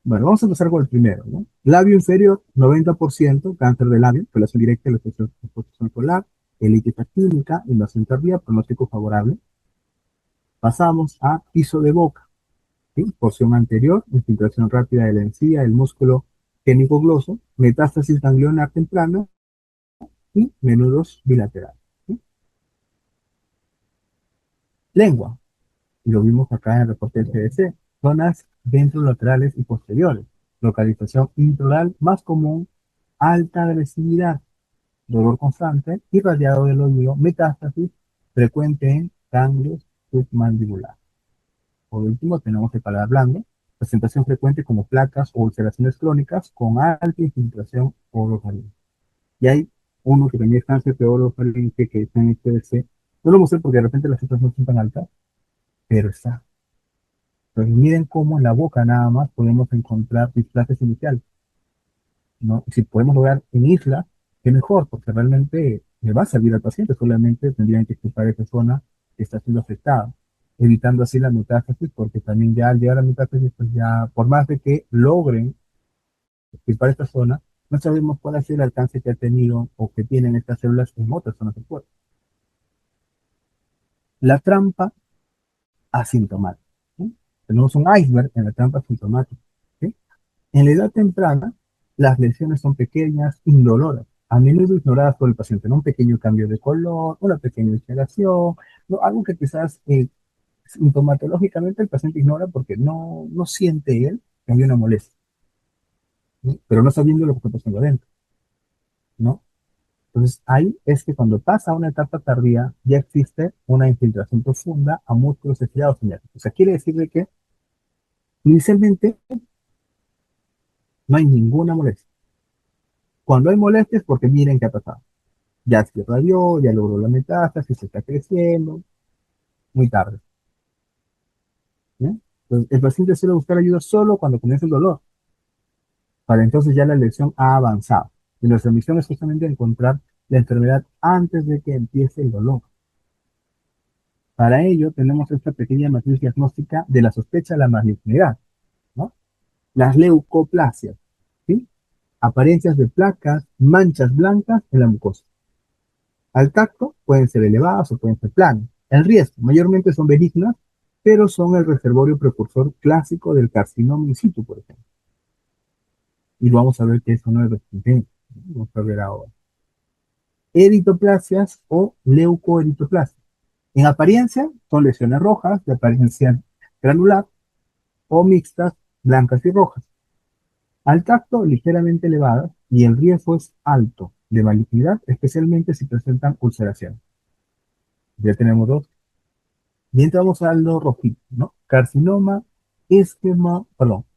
Bueno, vamos a empezar con el primero, ¿no? Labio inferior, 90%, cáncer de labio, relación directa a la exposición solar, elitis actínica, invasión tardía, pronóstico favorable. Pasamos a piso de boca, ¿sí? Porción anterior, infiltración rápida de la encía, el músculo génico-gloso, metástasis ganglionar temprana y menudos bilaterales, ¿sí? Lengua, y lo vimos acá en el reporte del CDC, zonas ventrolaterales y posteriores, localización intraoral más común, alta agresividad, dolor constante, irradiado del oído, metástasis frecuente en ganglios submandibulares. Por último, tenemos el paladar blando, presentación frecuente como placas o ulceraciones crónicas con alta infiltración orofaringe. Y hay uno que también es cáncer de orofaringe que está en el CDC. No lo mostré porque de repente las cifras no son tan altas, pero está. Entonces, miren cómo en la boca nada más podemos encontrar displasias iniciales, ¿no? Y si podemos lograr en isla, qué mejor, porque realmente le va a servir al paciente, solamente tendrían que expulsar esa zona que está siendo afectada, evitando así la metástasis, porque también ya al llegar a la metástasis, pues ya, por más de que logren expulsar esta zona, no sabemos cuál ha sido el alcance que ha tenido o que tienen estas células en otras zonas del cuerpo. La trampa asintomática, ¿sí? Tenemos un iceberg en la trampa asintomática, ¿sí? En la edad temprana, las lesiones son pequeñas, indoloras, a menudo ignoradas por el paciente, ¿no? Un pequeño cambio de color, una pequeña ulceración, ¿no? Algo que quizás sintomatológicamente el paciente ignora porque no siente él que hay una molestia, ¿no? Pero no sabiendo lo que está pasando adentro, ¿no? Entonces ahí es que cuando pasa a una etapa tardía ya existe una infiltración profunda a músculos estriados ciáticos. O sea, quiere decir de que inicialmente no hay ninguna molestia. Cuando hay molestias, porque miren qué ha pasado. Ya se radió, ya logró la metástasis, se está creciendo, muy tarde, ¿no? Entonces, el paciente suele buscar ayuda solo cuando comienza el dolor. Para entonces ya la lesión ha avanzado. Y nuestra misión es justamente encontrar la enfermedad antes de que empiece el dolor. Para ello tenemos esta pequeña matriz diagnóstica de la sospecha de la malignidad, ¿no? Las leucoplasias, ¿sí? Apariencias de placas, manchas blancas en la mucosa. Al tacto pueden ser elevadas o pueden ser planas. El riesgo, mayormente son benignas, pero son el reservorio precursor clásico del carcinoma in situ, por ejemplo. Y vamos a ver que eso no es resistente. Vamos a ver ahora. Eritoplasias o leucoeritoplasias. En apariencia son lesiones rojas de apariencia granular o mixtas, blancas y rojas. Al tacto, ligeramente elevadas y el riesgo es alto de malignidad, especialmente si presentan ulceración. Ya tenemos dos. Bien, vamos a lo rojito, ¿no? Carcinoma,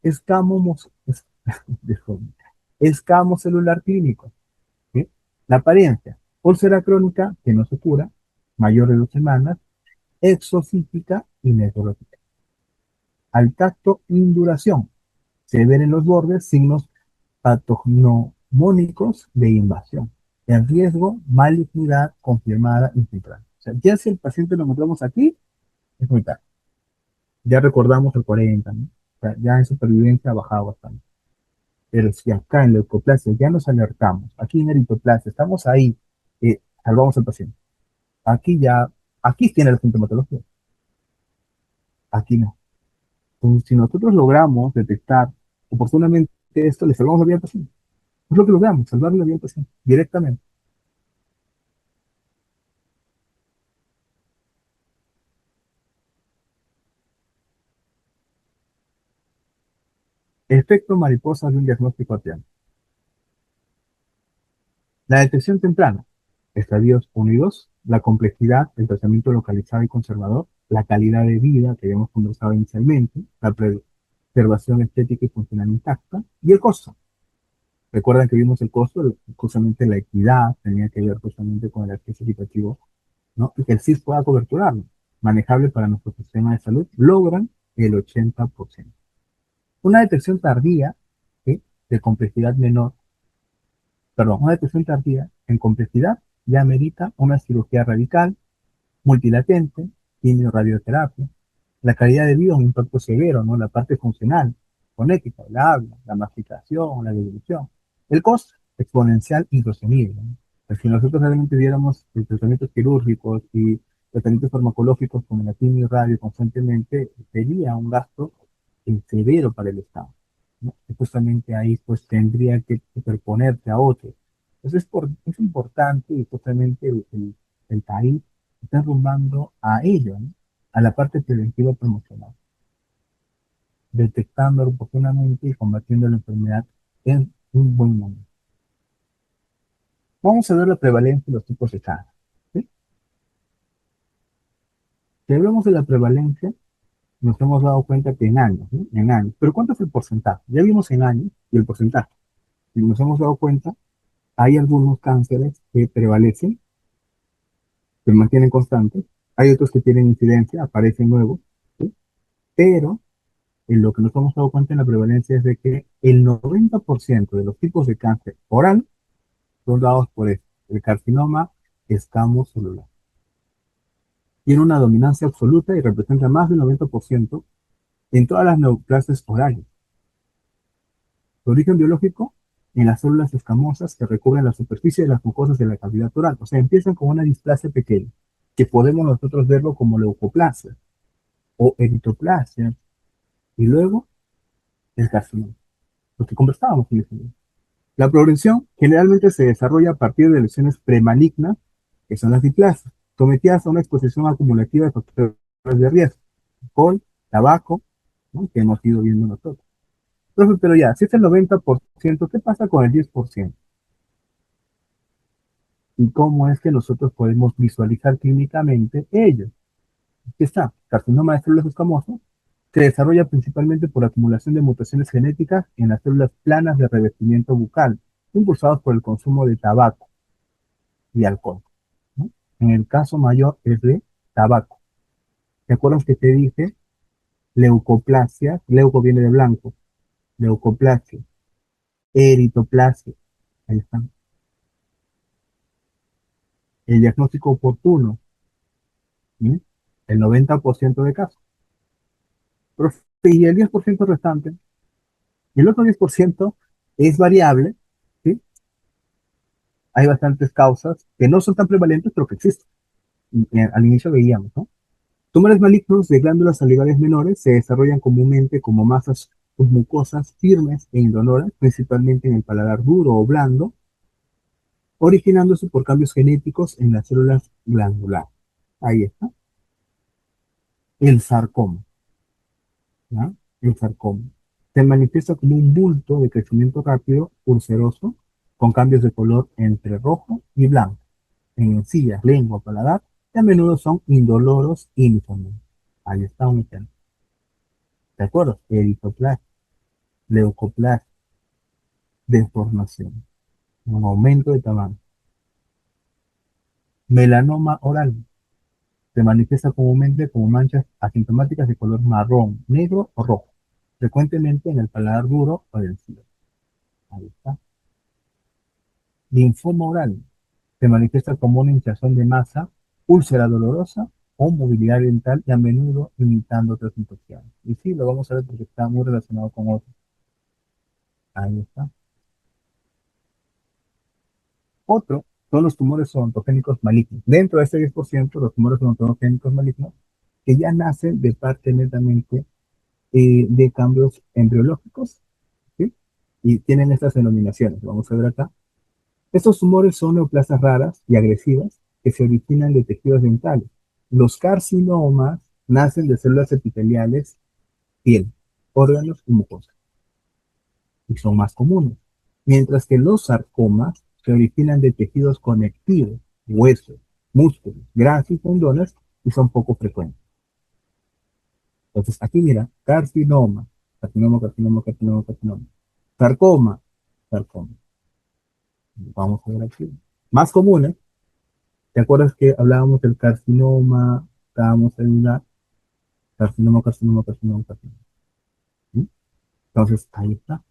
escamomos, escamo celular clínico, ¿sí? La apariencia, úlcera crónica que no se cura, mayor de 2 semanas, exofítica y necrológica. Al tacto, induración. Se ven en los bordes signos patognomónicos de invasión. El riesgo, malignidad confirmada infiltrada. O sea, ya si el paciente lo encontramos aquí, es muy tarde. Ya recordamos el 40, ¿no? O sea, ya en supervivencia ha bajado bastante. Pero si acá en leucoplasia ya nos alertamos, aquí en eritoplasia estamos ahí, salvamos al paciente. Aquí ya, aquí tiene la sintomatología, aquí no. Entonces, si nosotros logramos detectar oportunamente esto, le salvamos la vida al paciente. Es lo que logramos, salvarle la vida al paciente, directamente. Efecto mariposa de un diagnóstico a tiempo. La detección temprana, estadios unidos, la complejidad, el tratamiento localizado y conservador, la calidad de vida que habíamos conversado inicialmente, la preservación estética y funcional intacta, y el costo. Recuerdan que vimos el costo, justamente la equidad, tenía que ver justamente con el acceso equitativo, ¿no? Y que el CIS pueda coberturarlo, manejable para nuestro sistema de salud, logran el 80%. Una detección tardía, ¿sí? De complejidad menor, perdón, una detección tardía en complejidad ya amerita una cirugía radical, multilatente, quimio-radioterapia. La calidad de vida, un impacto severo, ¿no? La parte funcional, fonética, el habla, la masticación, la devolución. El costo, exponencial insostenible, ¿no? Pues si nosotros realmente viéramos tratamientos quirúrgicos y tratamientos farmacológicos como la quimio y radio constantemente, sería un gasto severo para el Estado, ¿no? Y justamente ahí pues tendría que superponerse a otros. Entonces es importante y justamente el país está rumbando a ello, ¿no? A la parte preventiva promocional, detectando oportunamente y combatiendo la enfermedad en un buen momento. Vamos a ver la prevalencia de los tipos de cáncer, ¿sí? Si hablamos de la prevalencia, nos hemos dado cuenta que en años, ¿sí? En años. Pero ¿cuánto es el porcentaje? Ya vimos en años y el porcentaje. Y nos hemos dado cuenta, hay algunos cánceres que prevalecen, se mantienen constantes, hay otros que tienen incidencia, aparecen nuevos, ¿sí? Pero en lo que nos hemos dado cuenta en la prevalencia es de que el 90% de los tipos de cáncer oral son dados por el carcinoma escamocelular. Tiene una dominancia absoluta y representa más del 90% en todas las neoplasias orales. Su origen biológico en las células escamosas que recubren la superficie de las mucosas de la cavidad oral. O sea, empiezan con una displasia pequeña, que podemos nosotros verlo como leucoplasia o eritoplasia, y luego el carcinoma, lo que conversábamos en el final. La progresión generalmente se desarrolla a partir de lesiones premalignas, que son las diplasias, sometidas a una exposición acumulativa de factores de riesgo, alcohol, tabaco, ¿no? Que hemos ido viendo nosotros. Entonces, pero ya, si es el 90%, ¿qué pasa con el 10%? ¿Y cómo es que nosotros podemos visualizar clínicamente ello? Aquí está, carcinoma de células escamosas, se desarrolla principalmente por acumulación de mutaciones genéticas en las células planas de revestimiento bucal, impulsados por el consumo de tabaco y alcohol, ¿no? En el caso mayor es de tabaco. ¿Te acuerdas que te dije leucoplasia? Leuco viene de blanco, leucoplasia. Eritoplasia, ahí están. El diagnóstico oportuno, ¿sí? El 90% de casos. Profe, y el 10% restante, y el otro 10% es variable, ¿sí? Hay bastantes causas que no son tan prevalentes, pero que existen. Al inicio veíamos, ¿no? Tumores malignos de glándulas salivales menores se desarrollan comúnmente como masas mucosas firmes e indoloras, principalmente en el paladar duro o blando, originándose por cambios genéticos en las células glandulares. Ahí está. El sarcoma, ¿ya? El sarcoma. Se manifiesta como un bulto de crecimiento rápido, ulceroso, con cambios de color entre rojo y blanco, en encías, lengua, paladar, y a menudo son indoloros y uniformes. Ahí está un ejemplo. ¿De acuerdo? Eritroplasia, leucoplasia, deformación, un aumento de tamaño. Melanoma oral. Se manifiesta comúnmente como manchas asintomáticas de color marrón, negro o rojo, frecuentemente en el paladar duro o del cielo. Ahí está. Linfoma oral. Se manifiesta como una hinchazón de masa, úlcera dolorosa o movilidad dental y a menudo imitando otras infecciones. Y sí, lo vamos a ver porque está muy relacionado con otros. Ahí está. Otro son los tumores odontogénicos malignos. Dentro de ese 10%, los tumores odontogénicos malignos que ya nacen de parte netamente de cambios embriológicos, ¿sí? Y tienen estas denominaciones. Vamos a ver acá. Estos tumores son neoplasias raras y agresivas que se originan de tejidos dentales. Los carcinomas nacen de células epiteliales, piel, órganos y mucosas, y son más comunes. Mientras que los sarcomas se originan de tejidos conectivos, huesos, músculos, grasas y tendones, y son poco frecuentes. Entonces, aquí mira, carcinoma, carcinoma, carcinoma, carcinoma, carcinoma. Sarcoma, sarcoma. Vamos a ver aquí. Más comunes, ¿te acuerdas que hablábamos del carcinoma? Estábamos en una carcinoma, carcinoma, carcinoma, carcinoma. ¿Sí? Entonces, ahí está.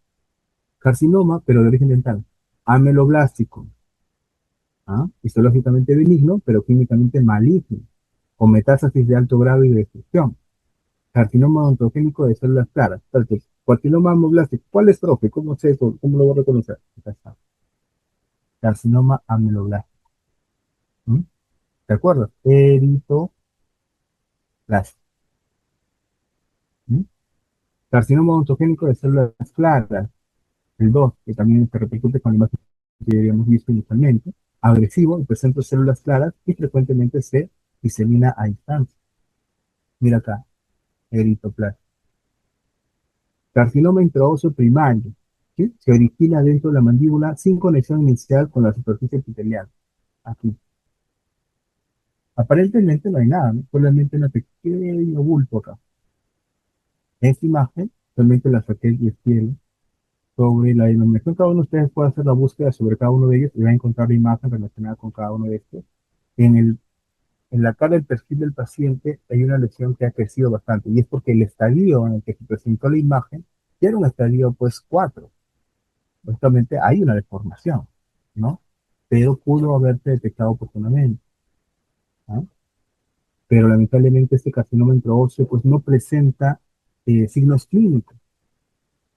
Carcinoma, pero de origen dental. Ameloblástico. ¿Ah? Histológicamente benigno, pero químicamente maligno. O metástasis de alto grado y de destrucción. Carcinoma odontogénico de células claras. Entonces, carcinoma ameloblástico. ¿Cuál es, profe? ¿Cómo sé eso? ¿Cómo lo voy a reconocer? Acá está. Carcinoma ameloblástico. ¿Mm? ¿De acuerdo? Eritoplastia. ¿Mm? Carcinoma odontogénico de células claras. El 2, que también se repercute con la imagen que habíamos visto inicialmente. Agresivo y presenta células claras y frecuentemente se disemina a distancia. Mira acá, eritoplastia. Carcinoma intraóseo primario, ¿sí? Se origina dentro de la mandíbula sin conexión inicial con la superficie epitelial. Aquí. Aparentemente no hay nada, ¿no? Solamente un pequeño bulto acá. En esta imagen, solamente la saqué y izquierda sobre la denominación. Cada uno de ustedes puede hacer la búsqueda sobre cada uno de ellos y va a encontrar la imagen relacionada con cada uno de estos. En en la cara del perfil del paciente hay una lesión que ha crecido bastante y es porque el estadio en el que se presentó la imagen ya era un estadio pues 4. Justamente hay una deformación, ¿no? Pero pudo haberse detectado oportunamente, ¿no? Pero lamentablemente este carcinoma intraóseo pues no presenta signos clínicos.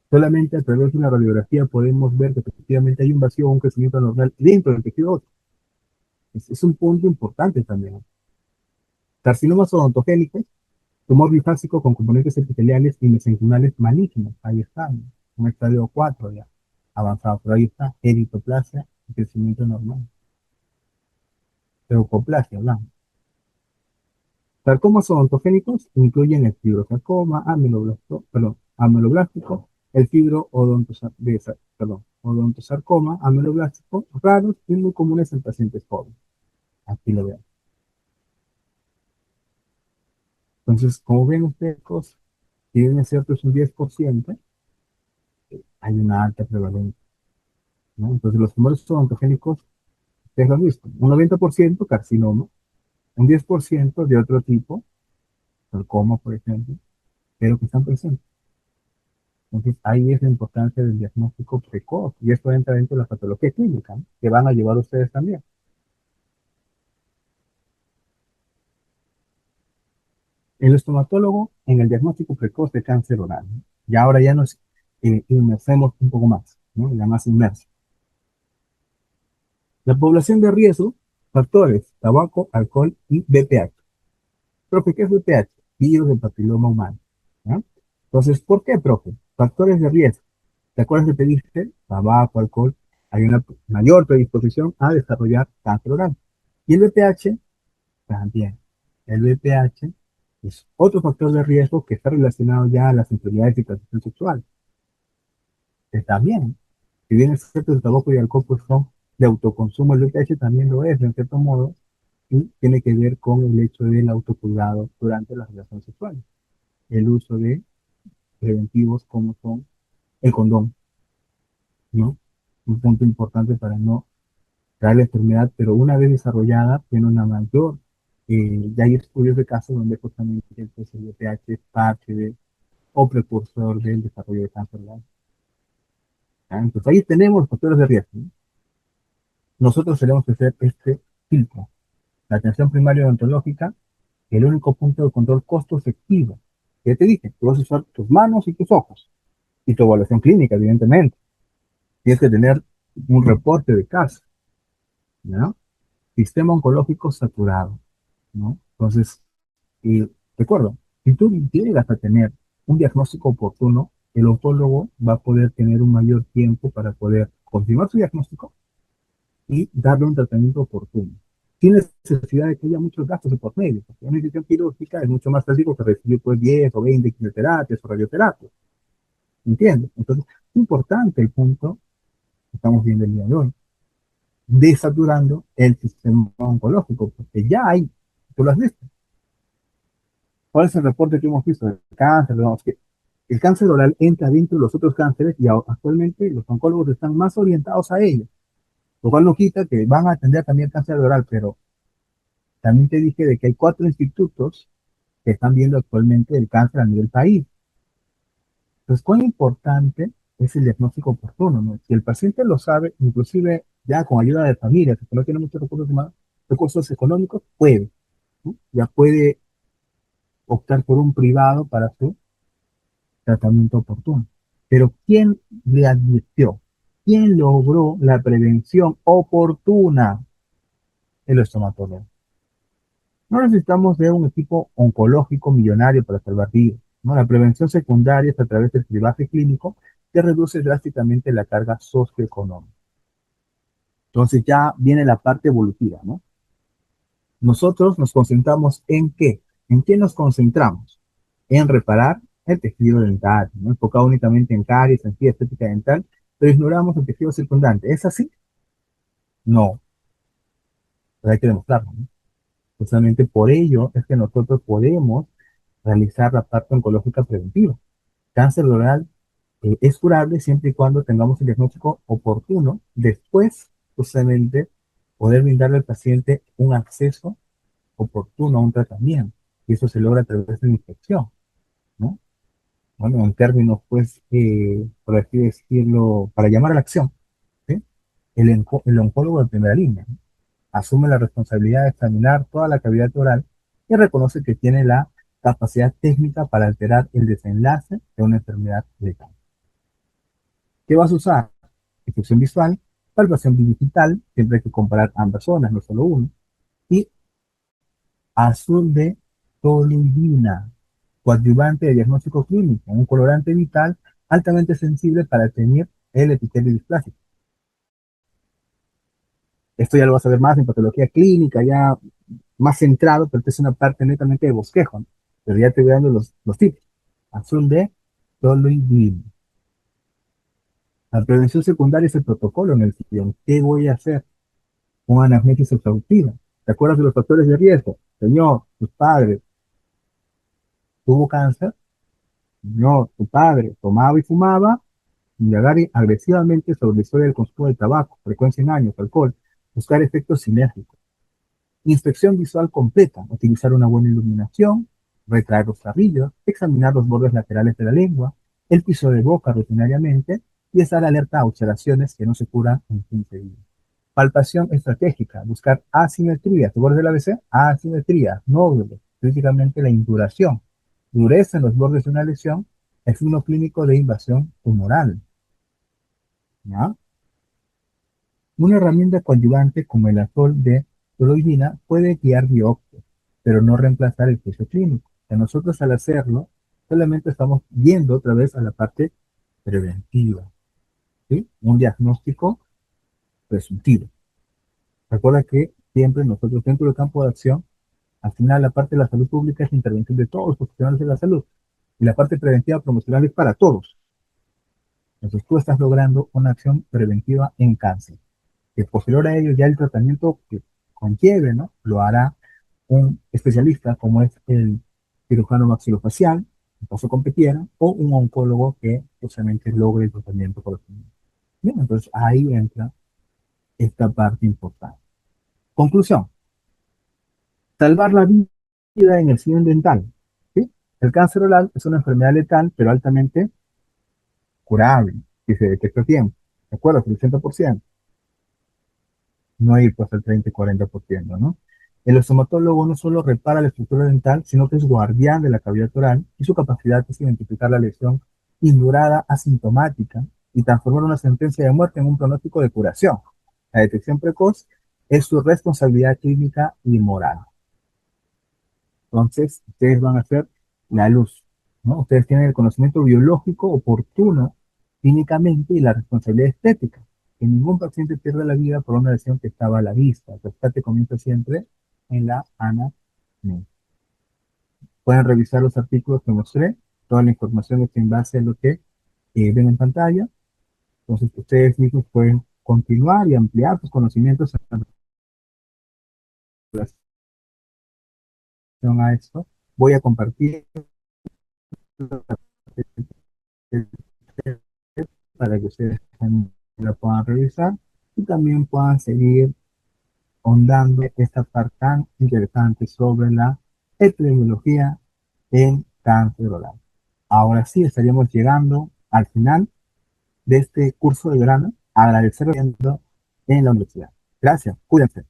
Solamente a través de una radiografía podemos ver que efectivamente hay un vacío o un crecimiento anormal dentro del tejido óseo. Es un punto importante también. Carcinomas odontogénicos, tumor bifásico con componentes epiteliales y mesenquimales malignos. Ahí está, ¿no? Un estadio 4 ya avanzado, pero ahí está, eritoplasia y crecimiento normal. Leucoplasia, hablamos. Sarcomas odontogénicos incluyen el fibrosarcoma, ameloblástico, el odontosarcoma, ameloblástico, raros y muy comunes en pacientes jóvenes. Aquí lo veo. Entonces, como ven ustedes, si bien es cierto es un 10%, hay una alta prevalencia, ¿no? Entonces, los tumores odontogénicos, ustedes lo han visto, un 90% carcinoma, un 10% de otro tipo, sarcoma, por ejemplo, pero que están presentes. Entonces, ahí es la importancia del diagnóstico precoz, y esto entra dentro de la patología clínica, ¿no? Que van a llevar ustedes también. El estomatólogo en el diagnóstico precoz de cáncer oral, ¿no? Y ahora ya nos inmersemos un poco más, ¿no? Ya más inmerso. La población de riesgo, factores, tabaco, alcohol y BPH. Profe, ¿qué es BPH? Virus del papiloma humano, ¿no? Entonces, ¿por qué, profe? Factores de riesgo. ¿Te acuerdas que te dije? Tabaco, alcohol, hay una mayor predisposición a desarrollar cáncer oral. Y el BPH también. El BPH es otro factor de riesgo que está relacionado ya a las enfermedades de transmisión sexual. Que también, si bien es cierto, el tabaco y el alcohol pues, son de autoconsumo, el BPH también lo es, en cierto modo, y tiene que ver con el hecho del autocuidado durante las relaciones sexuales. El uso de preventivos como son el condón, ¿no? Un punto importante para no traer la enfermedad, pero una vez desarrollada tiene una mayor, ya hay estudios de casos donde justamente pues, el VPH es parte de, o precursor del desarrollo de cáncer oral. Entonces ahí tenemos los factores de riesgo, ¿no? Nosotros tenemos que hacer este filtro. La atención primaria odontológica, el único punto de control costo efectivo. Ya te dije, tú vas a usar tus manos y tus ojos, y tu evaluación clínica, evidentemente. Tienes que tener un reporte de caso, ¿no? Sistema oncológico saturado, ¿no? Entonces, y recuerdo, si tú llegas a tener un diagnóstico oportuno, el oncólogo va a poder tener un mayor tiempo para poder continuar su diagnóstico y darle un tratamiento oportuno, sin necesidad de que haya muchos gastos de por medio, porque una decisión quirúrgica es mucho más fácil que recibir pues 10 o 20 quimioterapias o radioterapias, ¿entiendes? Entonces, es importante el punto que estamos viendo el día de hoy, desaturando el sistema oncológico, porque ya hay, tú lo has visto. ¿Cuál es el reporte que hemos visto del cáncer? Digamos que el cáncer oral entra dentro de los otros cánceres y actualmente los oncólogos están más orientados a ello, lo cual no quita que van a atender también el cáncer oral, pero también te dije de que hay 4 institutos que están viendo actualmente el cáncer a nivel país. Entonces, ¿cuán importante es el diagnóstico oportuno, ¿no? Si el paciente lo sabe, inclusive ya con ayuda de familia, que no tiene muchos recursos, más, recursos económicos, puede, ¿no? Ya puede optar por un privado para su tratamiento oportuno. Pero ¿quién le advirtió? ¿Quién logró la prevención oportuna? El estomatólogo. No necesitamos de un equipo oncológico millonario para salvar vidas, ¿no? La prevención secundaria es a través del cribaje clínico que reduce drásticamente la carga socioeconómica. Entonces ya viene la parte evolutiva, ¿no? Nosotros nos concentramos en qué. ¿En qué nos concentramos? En reparar el tejido dental, ¿no? Enfocado únicamente en caries, en estética dental, pero ignoramos el tejido circundante. ¿Es así? No, pero hay que demostrarlo, ¿no? Justamente por ello es que nosotros podemos realizar la parte oncológica preventiva. Cáncer oral es curable siempre y cuando tengamos el diagnóstico oportuno. Después, justamente, poder brindarle al paciente un acceso oportuno a un tratamiento. Y eso se logra a través de la infección, ¿no? Bueno, en términos, pues, por así decirlo, para llamar a la acción, ¿sí? El oncólogo de primera línea, ¿no? Asume la responsabilidad de examinar toda la cavidad oral y reconoce que tiene la capacidad técnica para alterar el desenlace de una enfermedad letal. ¿Qué vas a usar? Instrucción visual, palpación digital, siempre hay que comparar ambas zonas, no solo uno, y azul de toluidina, coadyuvante de diagnóstico clínico, un colorante vital altamente sensible para teñir el epitelio displásico. Esto ya lo vas a ver más en patología clínica, ya más centrado, pero esta es una parte netamente de bosquejo, ¿no? Pero ya te voy dando los tips. Azul de toluidina. La prevención secundaria es el protocolo en el sillón. ¿Qué voy a hacer? Una anamnesis exhaustiva. ¿Te acuerdas de los factores de riesgo? Señor, tus padres tuvo cáncer. Señor, tu padre tomaba y fumaba. Indagar agresivamente sobre la historia del consumo de tabaco, frecuencia en años, alcohol. Buscar efectos sinérgicos. Inspección visual completa. Utilizar una buena iluminación. Retraer los carrillos. Examinar los bordes laterales de la lengua. el piso de boca rutinariamente y estar alerta a ulceraciones que no se curan en 15 días. Palpación estratégica, buscar asimetría. ¿Te acuerdas del ABC? Asimetría, nódulos, críticamente la induración, dureza en los bordes de una lesión, el signo clínico de invasión tumoral. ¿Ya? Una herramienta coadyuvante como el azol de toluidina puede guiar biopsias, pero no reemplazar el juicio clínico. Que nosotros al hacerlo, solamente estamos viendo otra vez a la parte preventiva, ¿sí? Un diagnóstico presuntivo. Recuerda que siempre nosotros dentro del campo de acción, al final la parte de la salud pública es la intervención de todos los profesionales de la salud y la parte preventiva promocional es para todos. Entonces tú estás logrando una acción preventiva en cáncer, que posterior a ello ya el tratamiento que conlleve, ¿no? Lo hará un especialista como es el cirujano maxilofacial, en caso competiera, o un oncólogo que justamente logre el tratamiento correspondiente. Bien, entonces ahí entra esta parte importante. Conclusión, salvar la vida en el cine dental. ¿Sí? El cáncer oral es una enfermedad letal, pero altamente curable, si se detecta a tiempo. ¿De acuerdo? El 80%. No ir pues al 30 y 40%, ¿no? El estomatólogo no solo repara la estructura dental, sino que es guardián de la cavidad oral y su capacidad es identificar la lesión indurada asintomática y transformar una sentencia de muerte en un pronóstico de curación. La detección precoz es su responsabilidad clínica y moral. Entonces, ustedes van a hacer la luz, ¿no? Ustedes tienen el conocimiento biológico oportuno clínicamente y la responsabilidad estética. Que ningún paciente pierda la vida por una lesión que estaba a la vista. El rescate comienza siempre en la anamnesis. Pueden revisar los artículos que mostré. Toda la información está en base a lo que ven en pantalla. Entonces, ustedes mismos pueden continuar y ampliar sus conocimientos en relación a esto. Voy a compartir para que ustedes también la puedan revisar y también puedan seguir ahondando esta parte tan interesante sobre la epidemiología en cáncer oral. Ahora sí, estaríamos llegando al final de este curso de verano, agradeciendo en la universidad. Gracias, cuídense.